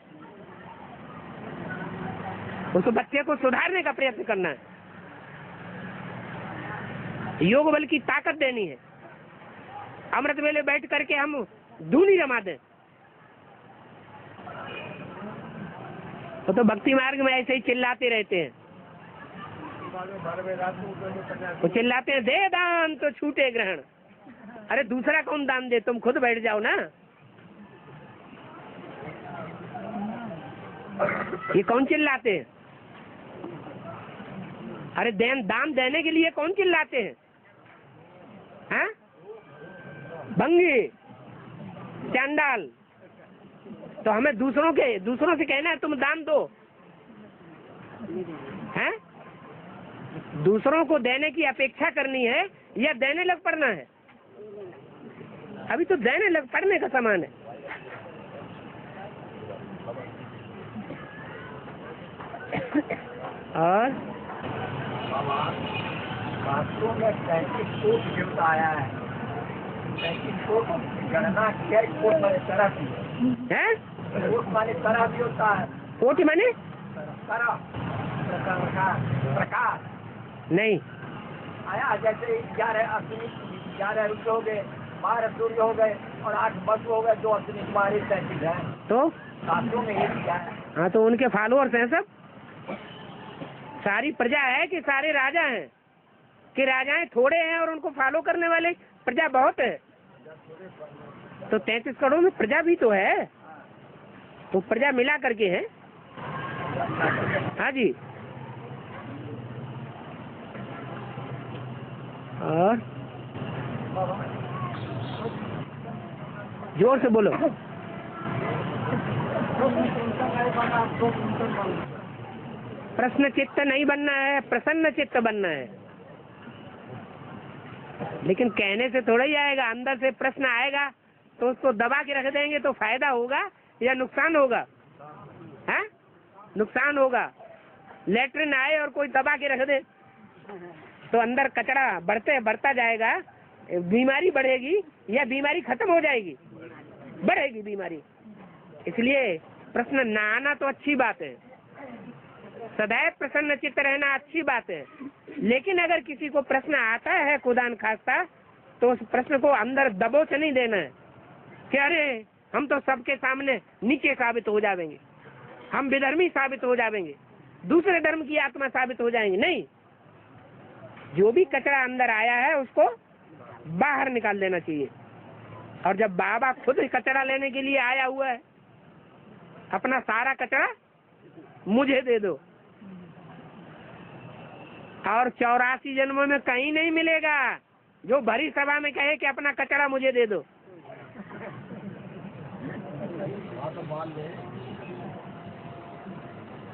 उस बच्चे को सुधारने का प्रयत्न करना है, योग बल की ताकत देनी है। अमृत वेले बैठ करके हम धूनी जमा दें तो भक्ति मार्ग में ऐसे ही चिल्लाते रहते हैं। वो चिल्लाते हैं दे दान तो छूटे ग्रहण। अरे दूसरा कौन दान दे, तुम खुद बैठ जाओ ना। ये कौन चिल्लाते हैं? अरे दान देने के लिए कौन चिल्लाते हैं? हाँ? भंगी चांडाल। तो हमें दूसरों से कहना है तुम दान दो, हैं? दूसरों को देने की अपेक्षा करनी है या देने लग पड़ना है? अभी तो देने लग पड़ने का समान है। और वास्तव में 35 कोट देवता आया है, 35 कोट गणना किया। कोट माने तरह की है, कोट माने तरह भी होता है। कोटि माने तरह प्रकार नहीं आया। जैसे 11 अश्विनी 11 रुद्र हो गए, 12 सूर्य हो गए और 8 वसु हो गए, 2 अश्विनी कुमारी 33 है। तो शास्त्रों में ये किया है। हाँ, तो उनके फॉलोअर्स हैं सब। सारी प्रजा है कि सारे राजा हैं? कि राजाएं थोड़े हैं और उनको फॉलो करने वाले प्रजा बहुत है? तो 33 करोड़ में प्रजा भी तो है, तो प्रजा मिला करके है। हाँ जी। और जोर से बोलो। प्रश्न चित्त नहीं बनना है, प्रसन्न चित्त बनना है। लेकिन कहने से थोड़ा ही आएगा, अंदर से प्रश्न आएगा तो उसको दबा के रख देंगे तो फायदा होगा या नुकसान होगा? है? नुकसान होगा। लेटरिन आए और कोई दबा के रख दे तो अंदर कचरा बढ़ता जाएगा, बीमारी बढ़ेगी या बीमारी खत्म हो जाएगी? बढ़ेगी बीमारी। इसलिए प्रश्न ना आना तो अच्छी बात है, सदैव प्रसन्न चित्त रहना अच्छी बात है। लेकिन अगर किसी को प्रश्न आता है खुदान खास्ता, तो उस प्रश्न को अंदर दबोच नहीं देना है कि अरे हम तो सबके सामने नीचे साबित हो जाएंगे, हम विधर्मी साबित हो जाएंगे, दूसरे धर्म की आत्मा साबित हो जाएंगे। नहीं, जो भी कचरा अंदर आया है उसको बाहर निकाल देना चाहिए। और जब बाबा खुद कचरा लेने के लिए आया हुआ है, अपना सारा कचरा मुझे दे दो, और 84 जन्मों में कहीं नहीं मिलेगा जो भरी सभा में कहे कि अपना कचरा मुझे दे दो।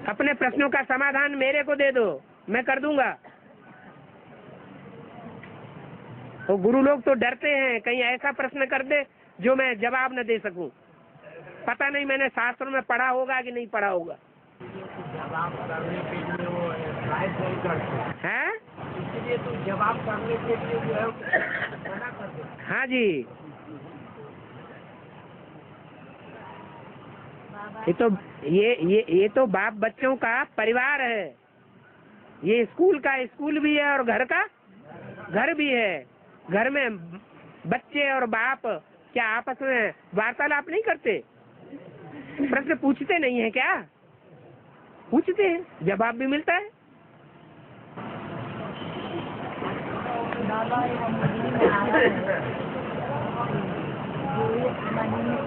अपने प्रश्नों का समाधान मेरे को दे दो, मैं कर दूंगा। तो गुरु लोग तो डरते हैं कहीं ऐसा प्रश्न कर दे जो मैं जवाब न दे सकूं। पता नहीं मैंने शास्त्रों में पढ़ा होगा कि नहीं पढ़ा होगा। जवाब करने के लिए वो लाइफ नहीं करते हैं? इसलिए तो जवाब करने के लिए जो है मना कर दो। हाँ जी, ये तो बाप बच्चों का परिवार है। ये स्कूल का स्कूल भी है और घर का घर भी है। घर में बच्चे और बाप क्या आपस में वार्तालाप नहीं करते? प्रश्न पूछते नहीं है क्या? पूछते हैं, जवाब भी मिलता है।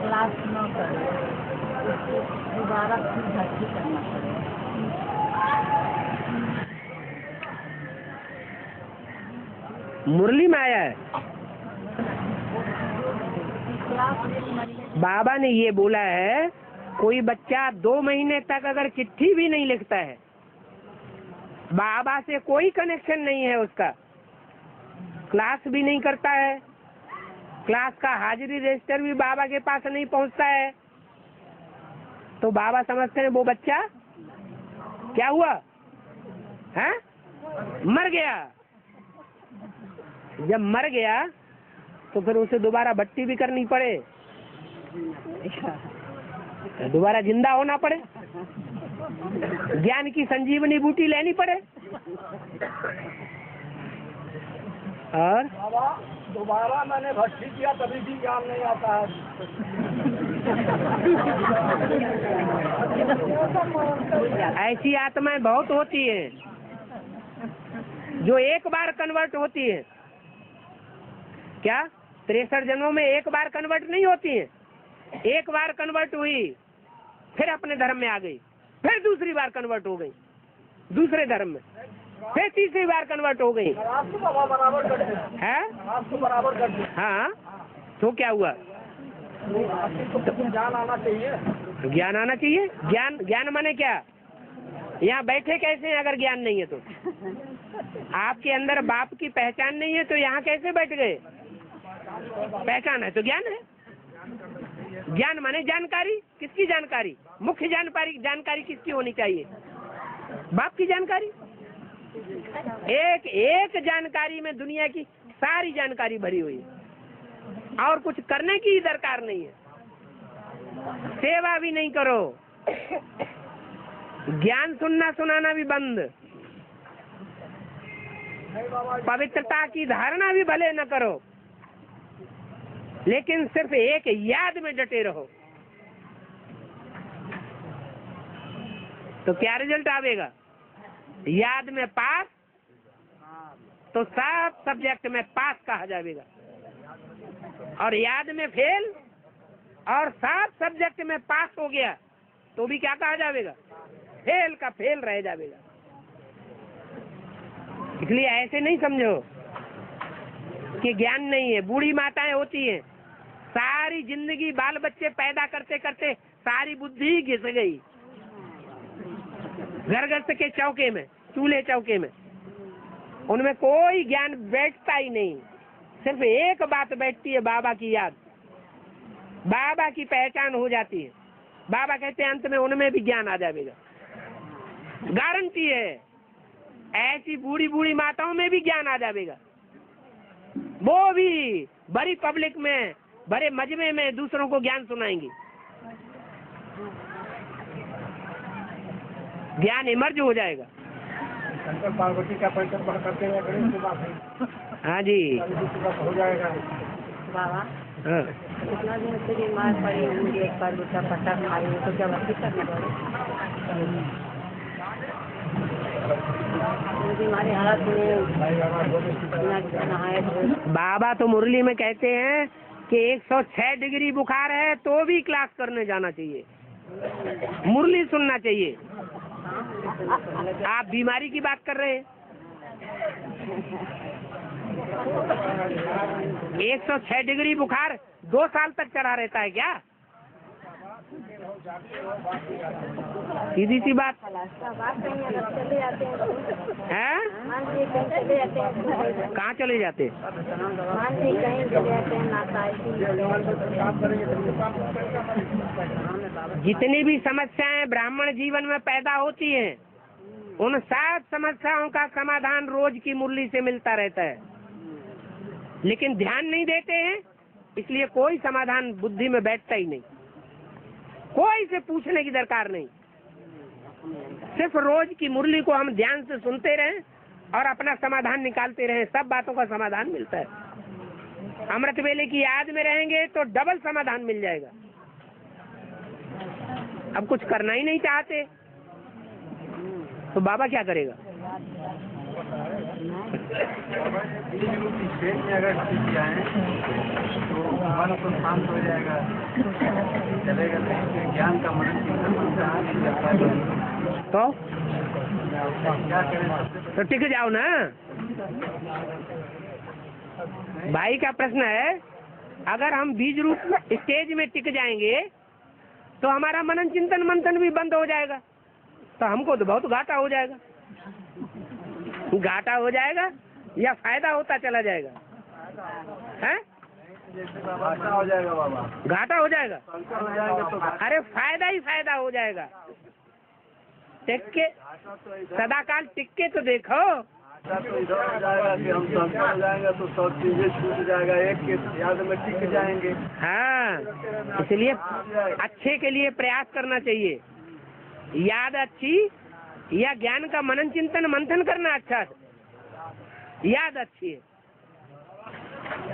क्लास न करे उसको दोबारा फिर भर्ती करना पड़ेगा। मुरली में आया है, बाबा ने ये बोला है, कोई बच्चा 2 महीने तक अगर चिट्ठी भी नहीं लिखता है, बाबा से कोई कनेक्शन नहीं है उसका, क्लास भी नहीं करता है, क्लास का हाजिरी रजिस्टर भी बाबा के पास नहीं पहुंचता है, तो बाबा समझते हैं वो बच्चा क्या हुआ है? मर गया। जब मर गया तो फिर उसे दोबारा भट्टी भी करनी पड़े, दोबारा जिंदा होना पड़े, ज्ञान की संजीवनी बूटी लेनी पड़े, और दोबारा मैंने भट्टी किया तभी भी ज्ञान नहीं आता है। ऐसी आत्माएं बहुत होती हैं जो एक बार कन्वर्ट होती है। क्या 63 जन्मों में एक बार कन्वर्ट नहीं होती है? एक बार कन्वर्ट हुई, फिर अपने धर्म में आ गई, फिर दूसरी बार कन्वर्ट हो गई दूसरे धर्म में, फिर तीसरी बार कन्वर्ट हो गई बराबर कर है। आपको बराबर कर दे। हाँ, तो क्या हुआ? तो ज्ञान आना चाहिए। ज्ञान आना चाहिए। ज्ञान माने क्या? यहाँ बैठे कैसे हैं अगर ज्ञान नहीं है तो? आपके अंदर बाप की पहचान नहीं है तो यहाँ कैसे बैठ गए? पहचान है तो ज्ञान है। ज्ञान माने जानकारी। किसकी जानकारी? मुख्य जानकारी किसकी होनी चाहिए? बाप की जानकारी। एक जानकारी में दुनिया की सारी जानकारी भरी हुई है, और कुछ करने की दरकार नहीं है। सेवा भी नहीं करो, ज्ञान सुनना सुनाना भी बंद, पवित्रता की धारणा भी भले न करो, लेकिन सिर्फ एक याद में डटे रहो, तो क्या रिजल्ट आवेगा? याद में पास, तो सब सब्जेक्ट में पास कहा जाएगा, और याद में फेल, और सब सब्जेक्ट में पास हो गया तो भी क्या कहा जाएगा? फेल का फेल रह जाएगा। इसलिए ऐसे नहीं समझो कि ज्ञान नहीं है। बूढ़ी माताएं होती हैं, सारी जिंदगी बाल बच्चे पैदा करते करते सारी बुद्धि घिस गई घर के चौके में, चूल्हे चौके में, उनमें कोई ज्ञान बैठता ही नहीं। सिर्फ एक बात बैठती है, बाबा की याद, बाबा की पहचान हो जाती है। बाबा कहते हैं अंत में उनमें भी ज्ञान आ जाएगा, गारंटी है। ऐसी बूढ़ी बूढ़ी माताओं में भी ज्ञान आ जाएगा, वो भी बड़ी पब्लिक में, बड़े मजमे में दूसरों को ज्ञान सुनाएंगी। ज्ञान इमर्ज हो जाएगा। शंकर पार्वती का परिचय करते हैं, गणेश के बाद हाँ जी, हो जाएगा। बाबा हाँ। कितना दिन से बीमार पड़ी हुई, एक बार दूसरा पट्टा खाई तो जब अच्छी करना पड़े। बीमारी हालत में नहाए बाबा तो मुरली में कहते हैं कि 106 डिग्री बुखार है तो भी क्लास करने जाना चाहिए, मुरली सुनना चाहिए। आप बीमारी की बात कर रहे हैं। 106 डिग्री बुखार 2 साल तक चढ़ा रहता है क्या? सीधी सी बात है। कहाँ चले जाते? जितनी भी समस्याएं ब्राह्मण जीवन में पैदा होती हैं, उन 7 समस्याओं का समाधान रोज की मुरली से मिलता रहता है, लेकिन ध्यान नहीं देते हैं, इसलिए कोई समाधान बुद्धि में बैठता ही नहीं। कोई से पूछने की दरकार नहीं, सिर्फ रोज की मुरली को हम ध्यान से सुनते रहें और अपना समाधान निकालते रहें, सब बातों का समाधान मिलता है। अमृत वेले की याद में रहेंगे तो डबल समाधान मिल जाएगा। अब कुछ करना ही नहीं चाहते तो बाबा क्या करेगा? अगर सीख जाए तो मन तो शांत हो जाएगा, चलेगा। ज्ञान का मन तो क्या करें? तो टिक जाओ ना। भाई का प्रश्न है, अगर हम बीज रूप स्टेज में टिक जाएंगे तो हमारा मनन चिंतन मंथन भी बंद हो जाएगा, तो हमको तो बहुत घाटा हो जाएगा। घाटा हो जाएगा या फायदा होता चला जाएगा? हैं? घाटा हो जाएगा बाबा, घाटा हो जाएगा। तो अरे फायदा ही फायदा हो जाएगा। टिक के सदा काल टिक के तो देखो। तो इधर हो जाएगा कि हम संत हो जाएंगे तो सब चीजें छूट जाएगा, एक के याद में टिक जाएंगे। हाँ, इसलिए अच्छे के लिए प्रयास करना चाहिए। याद अच्छी या ज्ञान का मनन चिंतन मंथन करना अच्छा है? याद अच्छी है।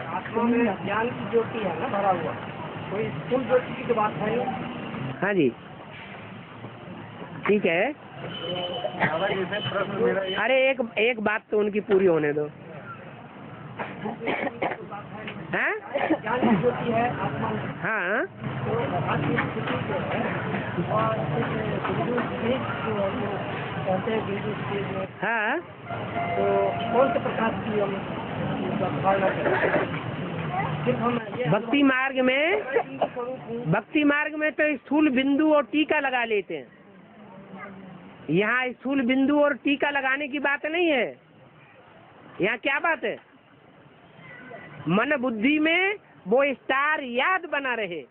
आत्मा में ज्ञान की ज्योति है ना भरा हुआ, कोई स्थूल ज्योति की तो बात है नहीं। हाँ जी, ठीक है। प्रश्न मेरा अरे एक बात तो उनकी पूरी होने दो। हैं? ज्ञान की ज्योति है आत्मा में, हाँ, तो आत्मिक स्थिति जो है और कहते हैं बिंदु स्थिति में, हाँ, तो कौन से प्रकार की हम धारणा करें? सिर्फ हम भक्ति मार्ग में तो स्थूल बिंदु और टीका लगा लेते हैं। यहाँ स्थूल बिंदु और टीका लगाने की बात नहीं है। यहाँ क्या बात है? मन बुद्धि में वो स्टार याद बना रहे।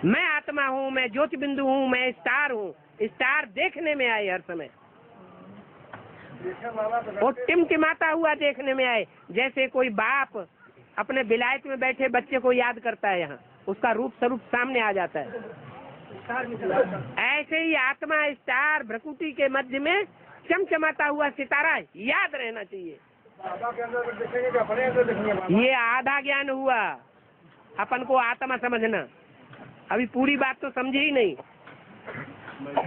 मैं आत्मा हूँ, मैं ज्योति बिंदु हूँ, मैं स्टार हूँ। स्टार देखने में आए हर समय, वो टिमटिमाता हुआ देखने में आए। जैसे कोई बाप अपने विलायत में बैठे बच्चे को याद करता है, यहाँ उसका रूप स्वरूप सामने आ जाता है। ऐसे ही आत्मा स्टार भ्रकुटी के मध्य में चमचमाता हुआ सितारा याद रहना चाहिए। ये आधा ज्ञान हुआ, अपन को आत्मा समझना। अभी पूरी बात तो समझे ही नहीं।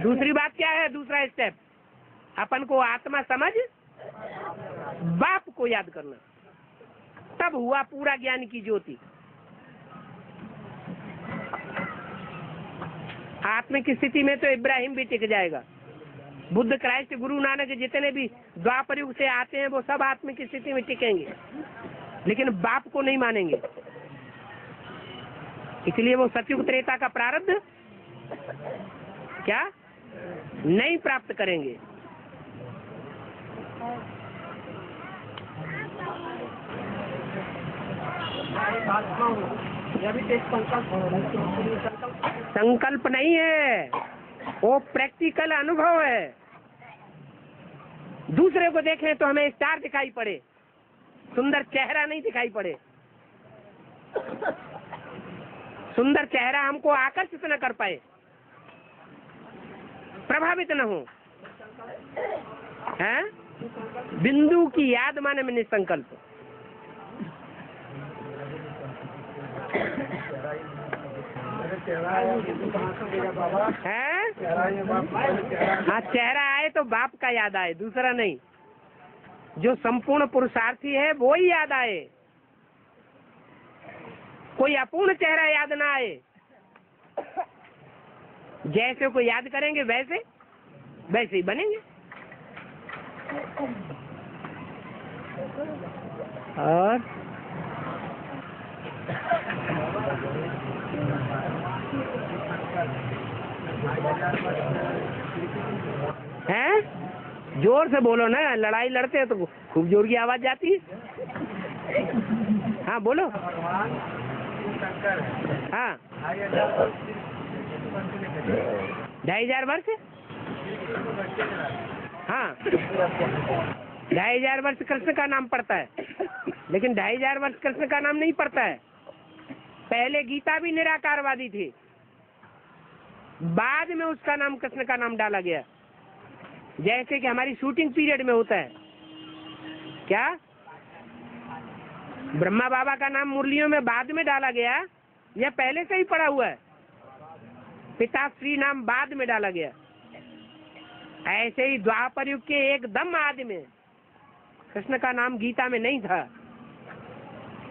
दूसरी बात क्या है? दूसरा स्टेप, अपन को आत्मा समझ बाप को याद करना, तब हुआ पूरा ज्ञान की ज्योति। आत्मिक स्थिति में तो इब्राहिम भी टिक जाएगा, बुद्ध, क्राइस्ट, गुरु नानक जितने भी द्वापर युग से आते हैं वो सब आत्मिक स्थिति में टिकेंगे, लेकिन बाप को नहीं मानेंगे। इसलिए वो सतयुग त्रेता का प्रारब्ध क्या नहीं प्राप्त करेंगे। संकल्प नहीं है, वो प्रैक्टिकल अनुभव है। दूसरे को देखें तो हमें स्टार दिखाई पड़े, सुंदर चेहरा नहीं दिखाई पड़े। सुंदर चेहरा हमको आकर्षित न कर पाए, प्रभावित न हो। हैं? बिंदु की याद माने में निसंकल्प। है? हाँ, चेहरा आए तो बाप का याद आए, दूसरा नहीं। जो संपूर्ण पुरुषार्थी है वो ही याद आए, कोई अपूर्ण चेहरा याद ना आए। जैसे को याद करेंगे वैसे वैसे ही बनेंगे। और हैं? जोर से बोलो ना, लड़ाई लड़ते हैं तो खूब जोर की आवाज जाती है। हाँ बोलो। हाँ, 2500 वर्ष। हाँ, 2500 वर्ष कृष्ण का नाम पड़ता है, लेकिन 2500 वर्ष कृष्ण का नाम नहीं पड़ता है। पहले गीता भी निराकारवादी थी, बाद में उसका नाम कृष्ण का नाम डाला गया। जैसे कि हमारी शूटिंग पीरियड में होता है, क्या ब्रह्मा बाबा का नाम मुरलियों में बाद में डाला गया या पहले से ही पड़ा हुआ है? पिता श्री नाम बाद में डाला गया। ऐसे ही द्वापर युग के एकदम आदि में कृष्ण का नाम गीता में नहीं था।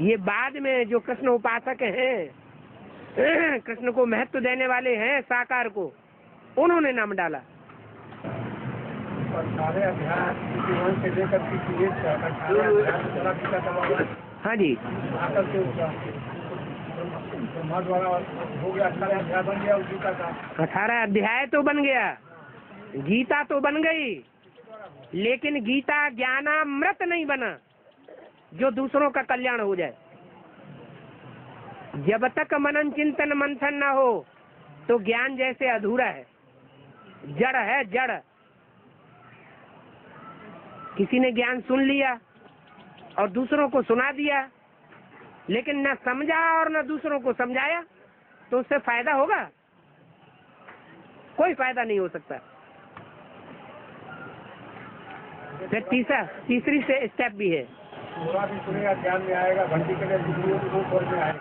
ये बाद में जो कृष्ण उपासक हैं, कृष्ण को महत्व देने वाले हैं, साकार को, उन्होंने नाम डाला। हाँ जी, 18 अध्याय तो बन गया, गीता तो बन गई, लेकिन गीता ज्ञानामृत नहीं बना जो दूसरों का कल्याण हो जाए। जब तक मनन चिंतन मंथन न हो तो ज्ञान जैसे अधूरा है, जड़ है, जड़। किसी ने ज्ञान सुन लिया और दूसरों को सुना दिया, लेकिन न समझा और न दूसरों को समझाया, तो उससे फायदा होगा? कोई फायदा नहीं हो सकता। फिर तीसरी से स्टेप भी है। ज्ञान में आएगा, घंटी के लिए।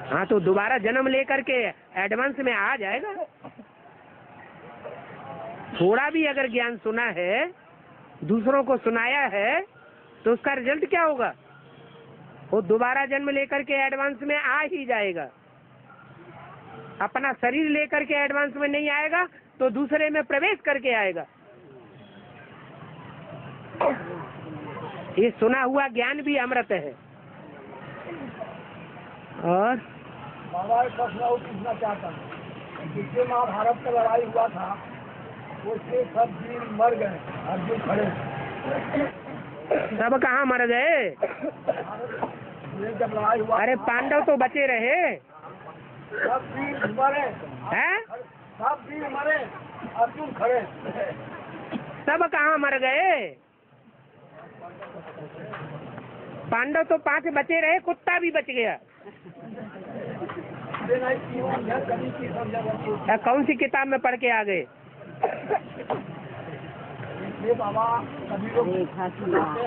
हाँ, तो दोबारा जन्म लेकर के एडवांस में आ जाएगा। थोड़ा भी अगर ज्ञान सुना है, दूसरों को सुनाया है, तो उसका रिजल्ट क्या होगा? वो दोबारा जन्म लेकर के एडवांस में आ ही जाएगा। अपना शरीर लेकर के एडवांस में नहीं आएगा तो दूसरे में प्रवेश करके आएगा। ये सुना हुआ ज्ञान भी अमृत है। और बाबा एक प्रश्न और पूछना चाहता हूँ। जिससे महाभारत का लड़ाई हुआ था, उसके सब वीर मर गए, अर्जुन खड़े। सब कहाँ मर गए? जब लड़ाई हुआ, अरे पांडव तो बचे रहे। सब वीर मरे हैं? सब वीर मरे, अर्जुन खड़े। सब कहाँ मर गए? पांडव तो 5 बचे रहे, कुत्ता भी बच गया। कौन सी किताब में पढ़ के आ गए?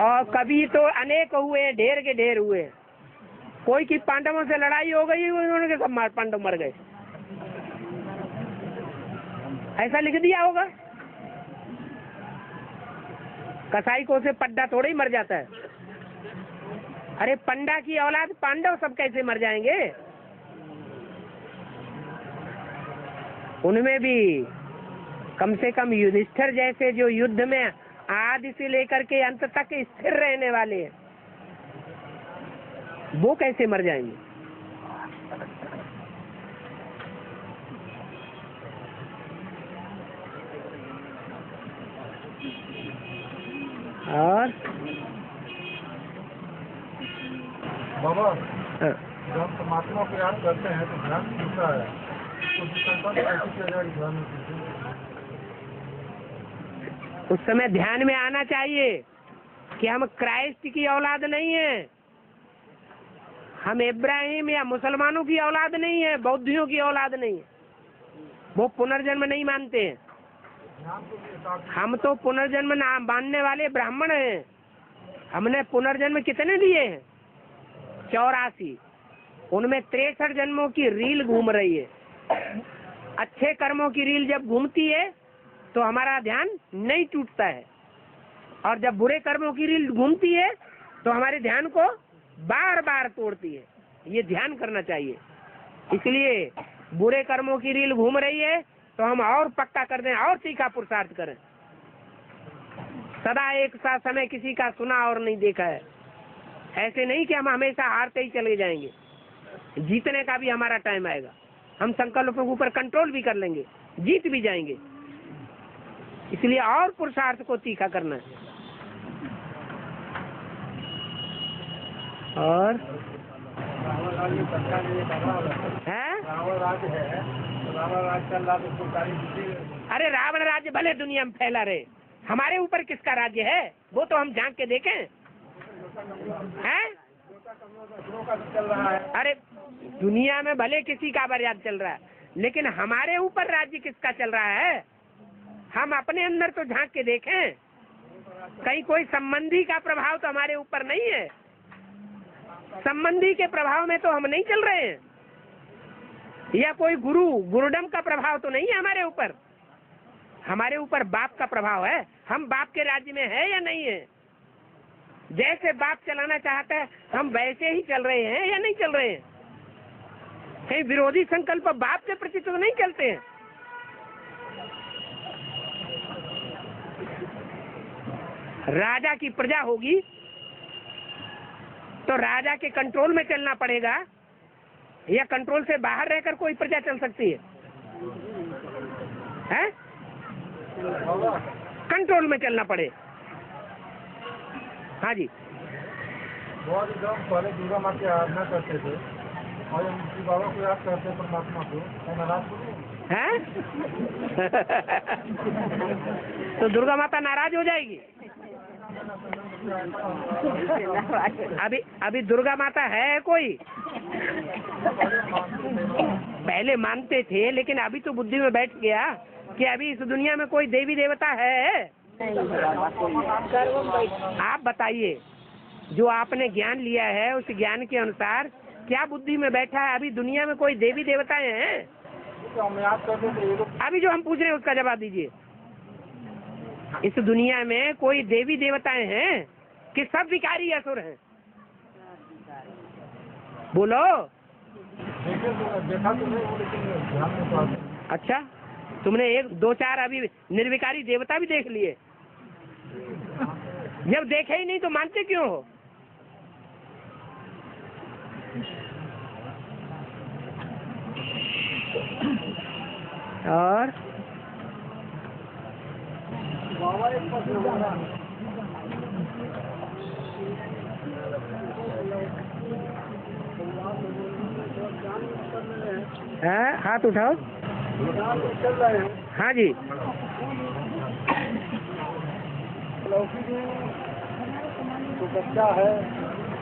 और कभी तो अनेक हुए, ढेर के ढेर हुए। कोई की पांडवों से लड़ाई हो गई, उन्होंने सब पांडव मर गए, ऐसा लिख दिया होगा। कसाई को से पड्डा थोड़ा ही मर जाता है। अरे पंडा की औलाद पांडव सब कैसे मर जाएंगे? उनमें भी कम से कम युधिष्ठिर जैसे जो युद्ध में आदि से लेकर के अंत तक स्थिर रहने वाले हैं, वो कैसे मर जाएंगे? और बाबा, हाँ, जब परमात्मा को याद करते हैं तो ध्यान खुलता है, तो संकल्प कैसे किया जाए ध्यान में? उस समय ध्यान में आना चाहिए कि हम क्राइस्ट की औलाद नहीं है, हम इब्राहिम या मुसलमानों की औलाद नहीं है, बौद्धियों की औलाद नहीं है। वो पुनर्जन्म नहीं मानते हैं। हम तो पुनर्जन्म ना मानने वाले ब्राह्मण हैं। हमने पुनर्जन्म कितने लिए हैं? 84। उनमें 63 जन्मों की रील घूम रही है। अच्छे कर्मों की रील जब घूमती है तो हमारा ध्यान नहीं टूटता है, और जब बुरे कर्मों की रील घूमती है तो हमारे ध्यान को बार बार तोड़ती है। ये ध्यान करना चाहिए। इसलिए बुरे कर्मों की रील घूम रही है तो हम और पक्का कर दें, और तीखा पुरुषार्थ करें। सदा एक सा समय किसी का सुना और नहीं देखा है। ऐसे नहीं कि हम हमेशा हारते ही चले जाएंगे, जीतने का भी हमारा टाइम आएगा। हम संकल्पों के ऊपर कंट्रोल भी कर लेंगे, जीत भी जाएंगे। इसलिए और पुरुषार्थ को तीखा करना है। और अरे रावण राज्य भले दुनिया में फैला रहे, हमारे ऊपर किसका राज्य है वो तो हम झांक के देखें। हैं? अरे दुनिया में भले किसी का राज्य चल रहा है, लेकिन हमारे ऊपर राज्य किसका चल रहा है? हम अपने अंदर तो झांक के देखें। कहीं कोई संबंधी का प्रभाव तो हमारे ऊपर नहीं है। संबंधी के प्रभाव में तो हम नहीं चल रहे हैं, या कोई गुरुडम का प्रभाव तो नहीं है हमारे ऊपर। हमारे ऊपर बाप का प्रभाव है। हम बाप के राज्य में है या नहीं है? जैसे बाप चलाना चाहता है हम वैसे ही चल रहे हैं या नहीं चल रहे हैं? कहीं विरोधी संकल्प बाप के प्रति तो नहीं चलते हैं। राजा की प्रजा होगी तो राजा के कंट्रोल में चलना पड़ेगा, या कंट्रोल से बाहर रहकर कोई प्रजा चल सकती है? हैं? कंट्रोल में चलना पड़े। हाँ जी। बहुत एकदम पहले दुर्गा माँ की आराधना करते थे और उनकी बाबा को याद करते हैं, परमात्मा को, नाराज हैं? तो दुर्गा माता नाराज हो जाएगी? अभी दुर्गा माता है कोई? पहले मानते थे, लेकिन अभी तो बुद्धि में बैठ गया कि अभी इस दुनिया में कोई देवी देवता है? आप बताइए, जो आपने ज्ञान लिया है उस ज्ञान के अनुसार क्या बुद्धि में बैठा है? अभी दुनिया में कोई देवी देवताएं हैं? अभी जो हम पूछ रहे हैं उसका जवाब दीजिए। इस दुनिया में कोई देवी देवताएं हैं कि सब विकारी असुर हैं? बोलो। अच्छा, तुमने 1-2-4 अभी निर्विकारी देवता भी देख लिए? जब देखे ही नहीं तो मानते क्यों हो? और हाथ उठाओ। चल रहे हैं। हाँ जी। लौकी में तो बच्चा है,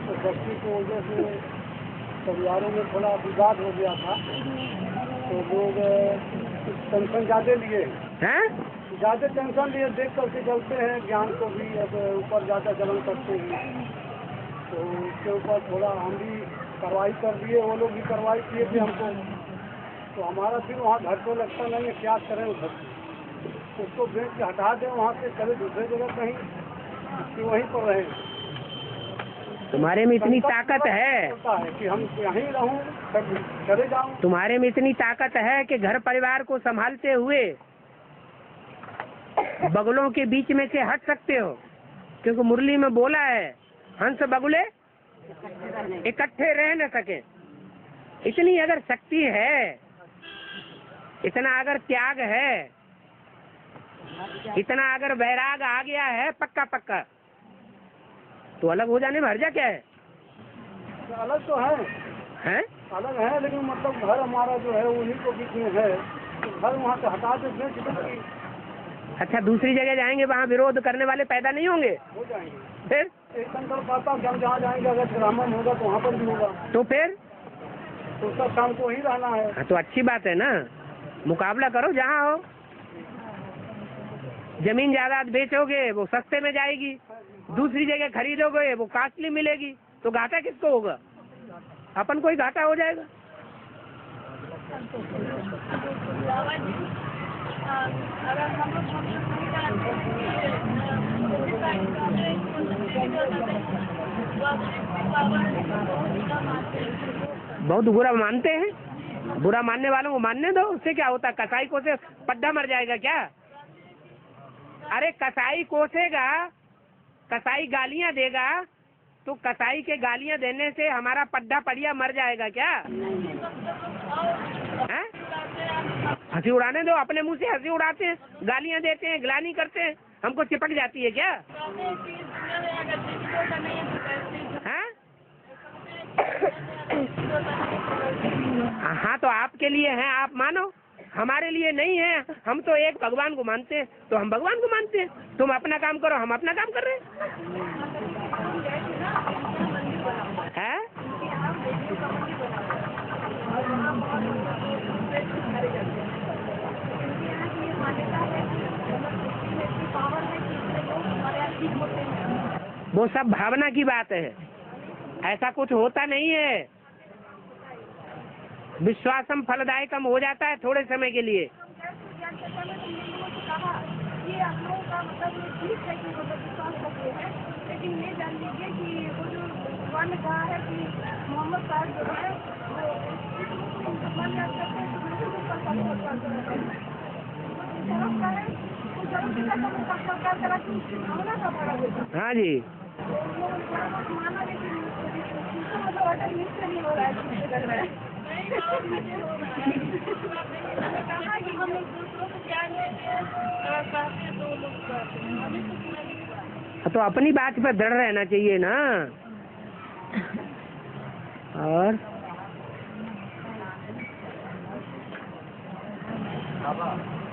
तो बच्ची की वजह से परिवारों में थोड़ा विवाद हो गया था, तो लोग टेंशन ज़्यादा लिए हैं? ज़्यादा टेंशन लिए, देख करके चलते हैं। ज्ञान को भी अब ऊपर ज़्यादा जलन करते हैं, तो उसके ऊपर थोड़ा हम भी कार्रवाई कर दिए, वो लोग भी कार्रवाई किए थे हमको। तो हमारा फिर वहाँ घर को लगता नहीं है, क्या करें उधर उसको बेच के हटा दें, वहाँ से चले दूसरे जगह कहीं, कि वहीं पर रहे। तुम्हारे में इतनी ताकत है कि हम यहीं रहूं, चले जाऊं। तुम्हारे में इतनी ताकत है कि घर परिवार को संभालते हुए बगुलों के बीच में से हट सकते हो, क्योंकि मुरली में बोला है हंस बगुले इकट्ठे रह न सके। इतनी अगर शक्ति है, इतना अगर त्याग है, इतना अगर वैराग आ गया है पक्का पक्का, तो अलग हो जाने में हर्जा क्या है? अलग तो है, अलग है, लेकिन मतलब घर हमारा जो है उन्हीं को बीच में है, तो घर वहाँ से हटा दे। अच्छा, दूसरी जगह जाएंगे, वहाँ विरोध करने वाले पैदा नहीं होंगे? हो जाएंगे। फिर एक संकल्प आता कि हम जहाँ जाएंगे अगर ब्राह्मण होगा तो वहाँ पर भी होगा, तो फिर तो सब शाम को ही रहना है। हाँ, तो अच्छी बात है ना, मुकाबला करो जहाँ हो। जमीन जायदाद बेचोगे वो सस्ते में जाएगी, दूसरी जगह खरीदोगे वो कॉस्टली मिलेगी, तो घाटा किसको होगा? अपन को ही घाटा हो जाएगा। बाबा जी अगर हम लोग नहीं जानते बहुत बुरा मानते हैं। बुरा मानने वालों को मानने दो, उससे क्या होता है? कसाई को से पड्डा मर जाएगा क्या? अरे कसाई कोसेगा, कसाई गालियां देगा, तो कसाई के गालियां देने से हमारा पड्डा पड़िया मर जाएगा क्या? हैं? हंसी उड़ाने दो, अपने मुंह से हंसी उड़ाते हैं, गालियां देते हैं, गिलानी करते हैं, हमको चिपक जाती है क्या? हैं? हाँ तो आपके लिए हैं, आप मानो, हमारे लिए नहीं है। हम तो एक भगवान को मानते हैं, तो हम भगवान को मानते हैं। तुम अपना काम करो, हम अपना काम कर रहे हैं। वो सब भावना की बात है, ऐसा कुछ होता नहीं है। विश्वासम फलदायकम हो जाता है थोड़े समय के लिए। लेकिन ये जान लीजिए कि वो जो भगवान ने कहा है कि मोहम्मद साहब जो है हाँ जी, तो अपनी बात पर दृढ़ रहना चाहिए ना। और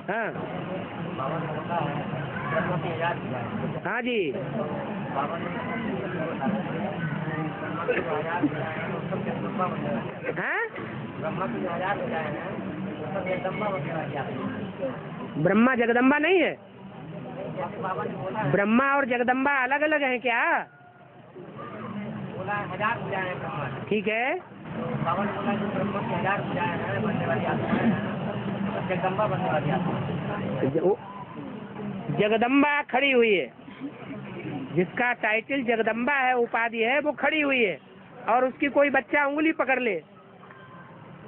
हाँ हाँ जी, हाँ ब्रह्मा जगदम्बा नहीं है। ब्रह्मा और जगदम्बा अलग अलग हैं क्या? ठीक है, जगदम्बा खड़ी हुई है, जिसका टाइटल जगदम्बा है, उपाधि है, वो खड़ी हुई है, और उसकी कोई बच्चा उंगली पकड़ ले,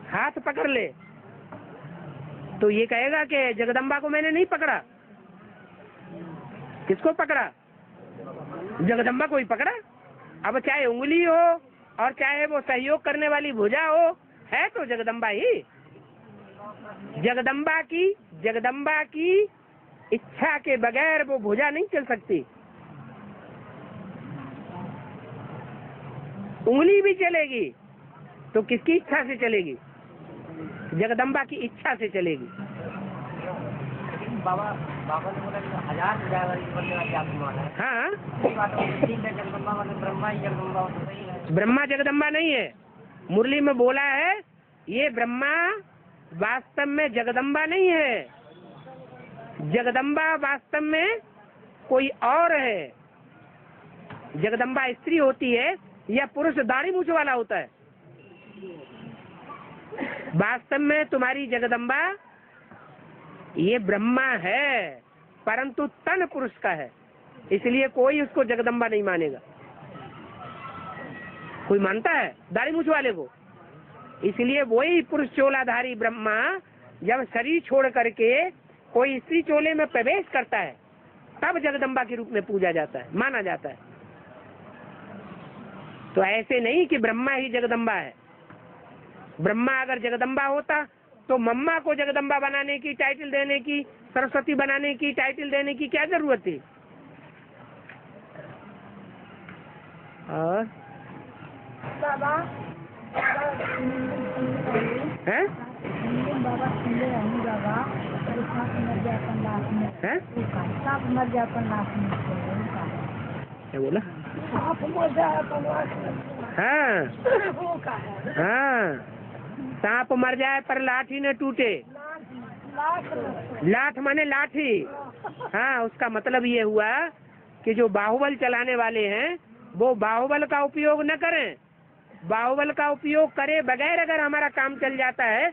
हाथ पकड़ ले, तो ये कहेगा कि जगदम्बा को मैंने नहीं पकड़ा। किसको पकड़ा? जगदम्बा को ही पकड़ा। अब चाहे उंगली हो और चाहे वो सहयोग करने वाली भुजा हो, है तो जगदम्बा ही। जगदम्बा की इच्छा के बगैर वो भुजा नहीं चल सकती। उंगली भी चलेगी तो किसकी इच्छा से चलेगी? जगदम्बा की इच्छा से चलेगी। बाबा ने बोला 1000 पूजा बनने वाली आप मान है। हाँ, जगदम्बा मतलब ब्रह्मा ही जगदम्बा सही है। ब्रह्मा जगदम्बा नहीं है। मुरली में बोला है ये ब्रह्मा वास्तव में जगदम्बा नहीं है। जगदम्बा वास्तव में कोई और है। जगदम्बा स्त्री होती है या पुरुष दाढ़ी मूछ वाला होता है। वास्तव में तुम्हारी जगदम्बा ये ब्रह्मा है, परंतु तन पुरुष का है, इसलिए कोई उसको जगदम्बा नहीं मानेगा। कोई मानता है दाढ़ी मूछ वाले को? इसलिए वही पुरुष चोलाधारी ब्रह्मा जब शरीर छोड़ करके कोई स्त्री चोले में प्रवेश करता है, तब जगदम्बा के रूप में पूजा जाता है, माना जाता है। तो ऐसे नहीं कि ब्रह्मा ही जगदम्बा है। ब्रह्मा अगर जगदम्बा होता तो मम्मा को जगदम्बा बनाने की, टाइटल देने की, सरस्वती बनाने की, टाइटल देने की क्या जरूरत थी? और बाबा हैं? बाबा सुनले रहूं बाबा, अरे सांप मर जाए अपन लाश में, हैं? सांप मर जाए अपन लाश में, क्या बोला? सांप मर जाए अपन लाश में, हाँ वो का है, हाँ, सांप मर जाए पर लाठी न टूटे। लाठ माने लाठी। हाँ, उसका मतलब ये हुआ कि जो बाहुबल चलाने वाले हैं वो बाहुबल का उपयोग न करें। बाहुबल का उपयोग करे बगैर अगर हमारा काम चल जाता है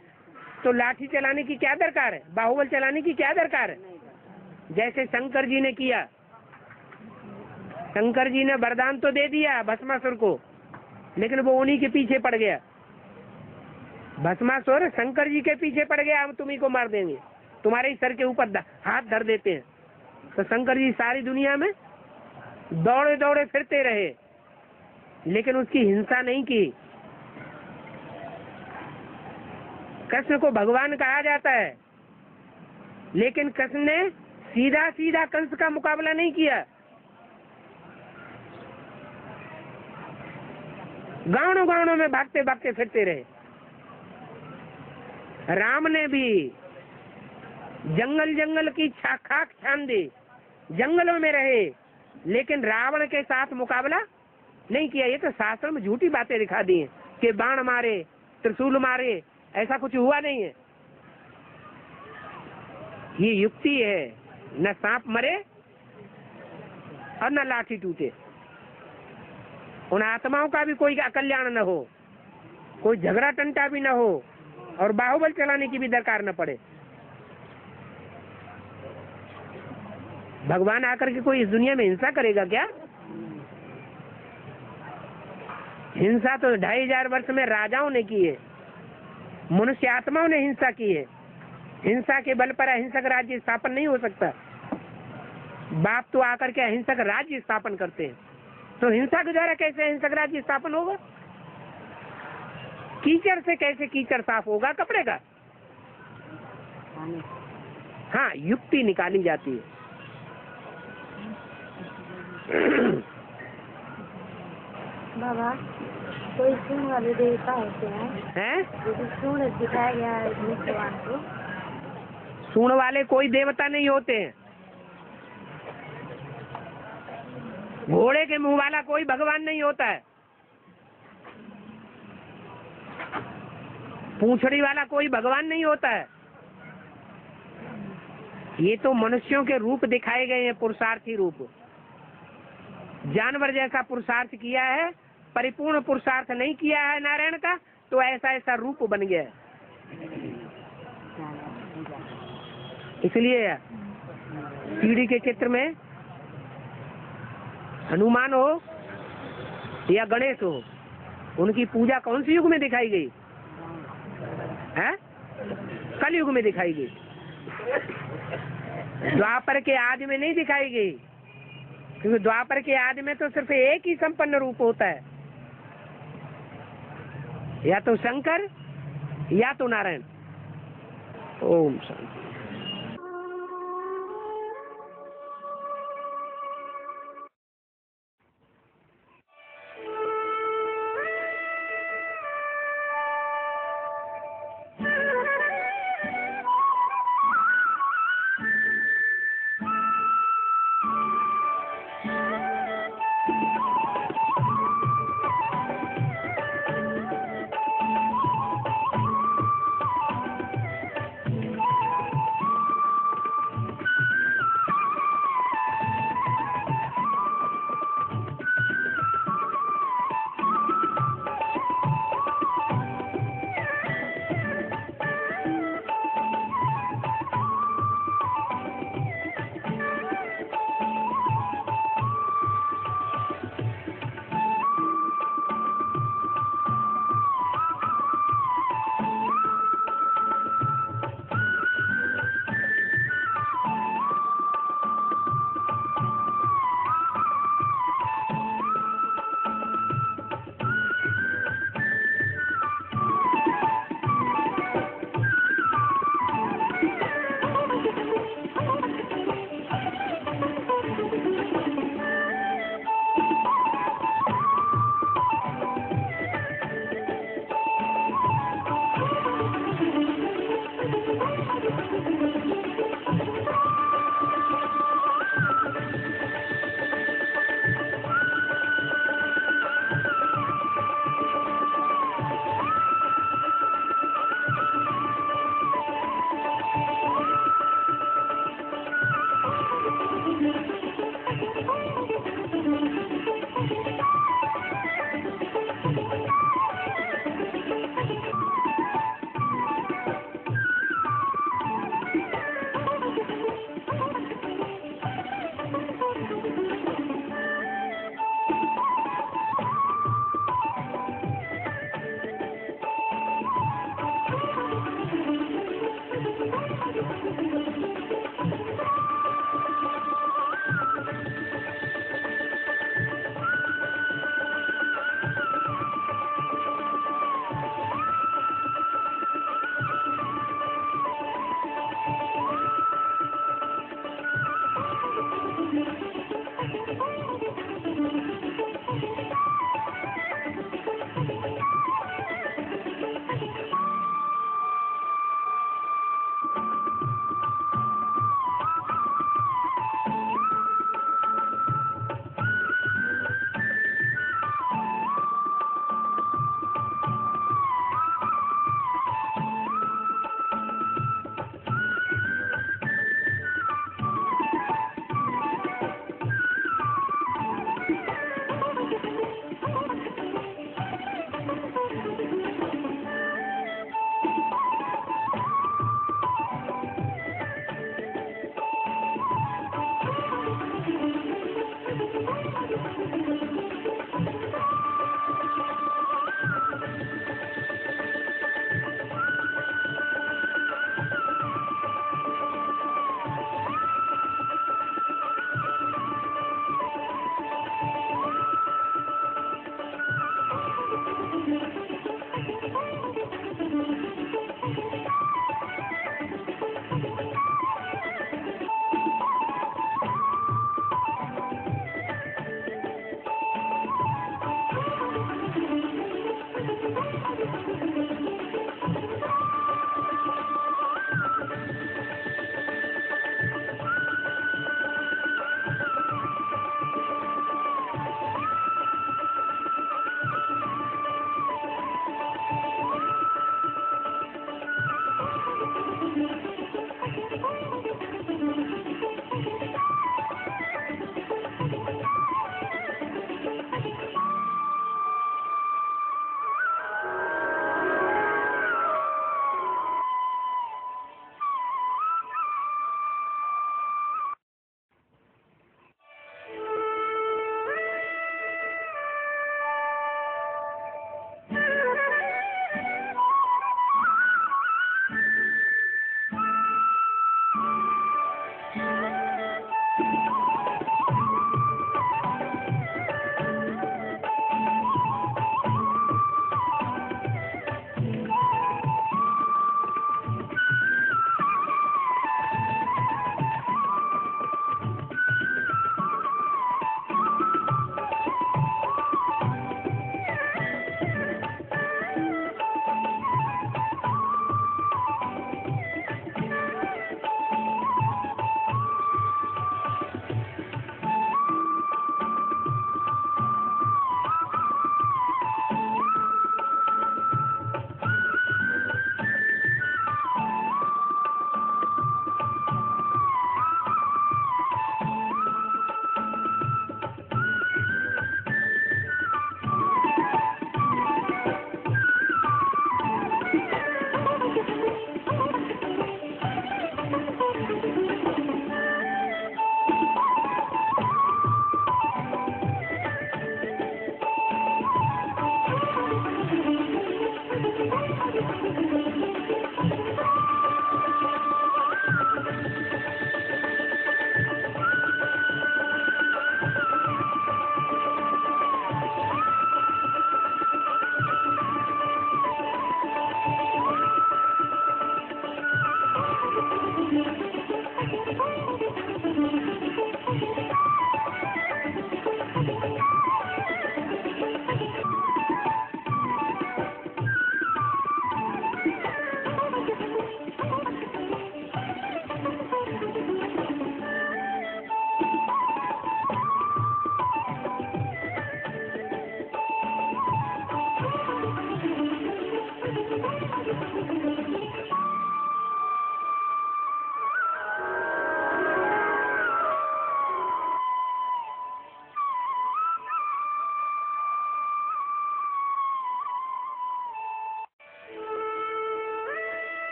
तो लाठी चलाने की क्या दरकार है, बाहुबल चलाने की क्या दरकार है। जैसे शंकर जी ने किया, शंकर जी ने वरदान तो दे दिया भस्मासुर को, लेकिन वो उन्हीं के पीछे पड़ गया। भस्मासुर शंकर जी के पीछे पड़ गया, हम तुम्ही को मार देंगे, तुम्हारे ही सर के ऊपर हाथ धर देते हैं। तो शंकर जी सारी दुनिया में दौड़े दौड़े फिरते रहे, लेकिन उसकी हिंसा नहीं की। कृष्ण को भगवान कहा जाता है, लेकिन कृष्ण ने सीधा सीधा कंस का मुकाबला नहीं किया। गांवों गांवों में भागते भागते फिरते रहे। राम ने भी जंगल जंगल की खाक छान दी, जंगलों में रहे, लेकिन रावण के साथ मुकाबला नहीं किया। ये तो शास्त्र में झूठी बातें दिखा दी हैं कि बाण मारे, त्रिशूल मारे, ऐसा कुछ हुआ नहीं है। ये युक्ति है, न सांप मरे और न लाठी टूटे। उन आत्माओं का भी कोई अकल्याण न हो, कोई झगड़ा टंटा भी न हो, और बाहुबल चलाने की भी दरकार न पड़े। भगवान आकर के कोई इस दुनिया में हिंसा करेगा क्या? हिंसा तो 2500 वर्ष में राजाओं ने की है, मनुष्य आत्माओं ने हिंसा की है। हिंसा के बल पर अहिंसक राज्य स्थापन नहीं हो सकता। बाप तो आकर के अहिंसक राज्य स्थापन करते हैं, तो हिंसा के द्वारा कैसे अहिंसक राज्य स्थापन होगा? कीचड़ से कैसे कीचड़ साफ होगा कपड़े का? हाँ, युक्ति निकाली जाती है। बाबा, कोई सूंड वाले देवता होते हैं? सूंड दिखाया गया है भगवान को। सूंड वाले कोई देवता नहीं होते हैं। घोड़े के मुंह वाला कोई भगवान नहीं होता है। पूंछड़ी वाला कोई भगवान नहीं होता है। ये तो मनुष्यों के रूप दिखाए गए हैं, पुरुषार्थी रूप। जानवर जैसा पुरुषार्थ किया है, परिपूर्ण पुरुषार्थ नहीं किया है नारायण का, तो ऐसा ऐसा रूप बन गया है। इसलिए सीढ़ी के चित्र में हनुमान हो या गणेश हो, उनकी पूजा कौन सी युग में दिखाई गई है? कलयुग में दिखाई गई। द्वापर के आदि में नहीं दिखाई गई, क्योंकि द्वापर के आदि में तो सिर्फ एक ही संपन्न रूप होता है, या तो शंकर या तो नारायण। ओम शांति।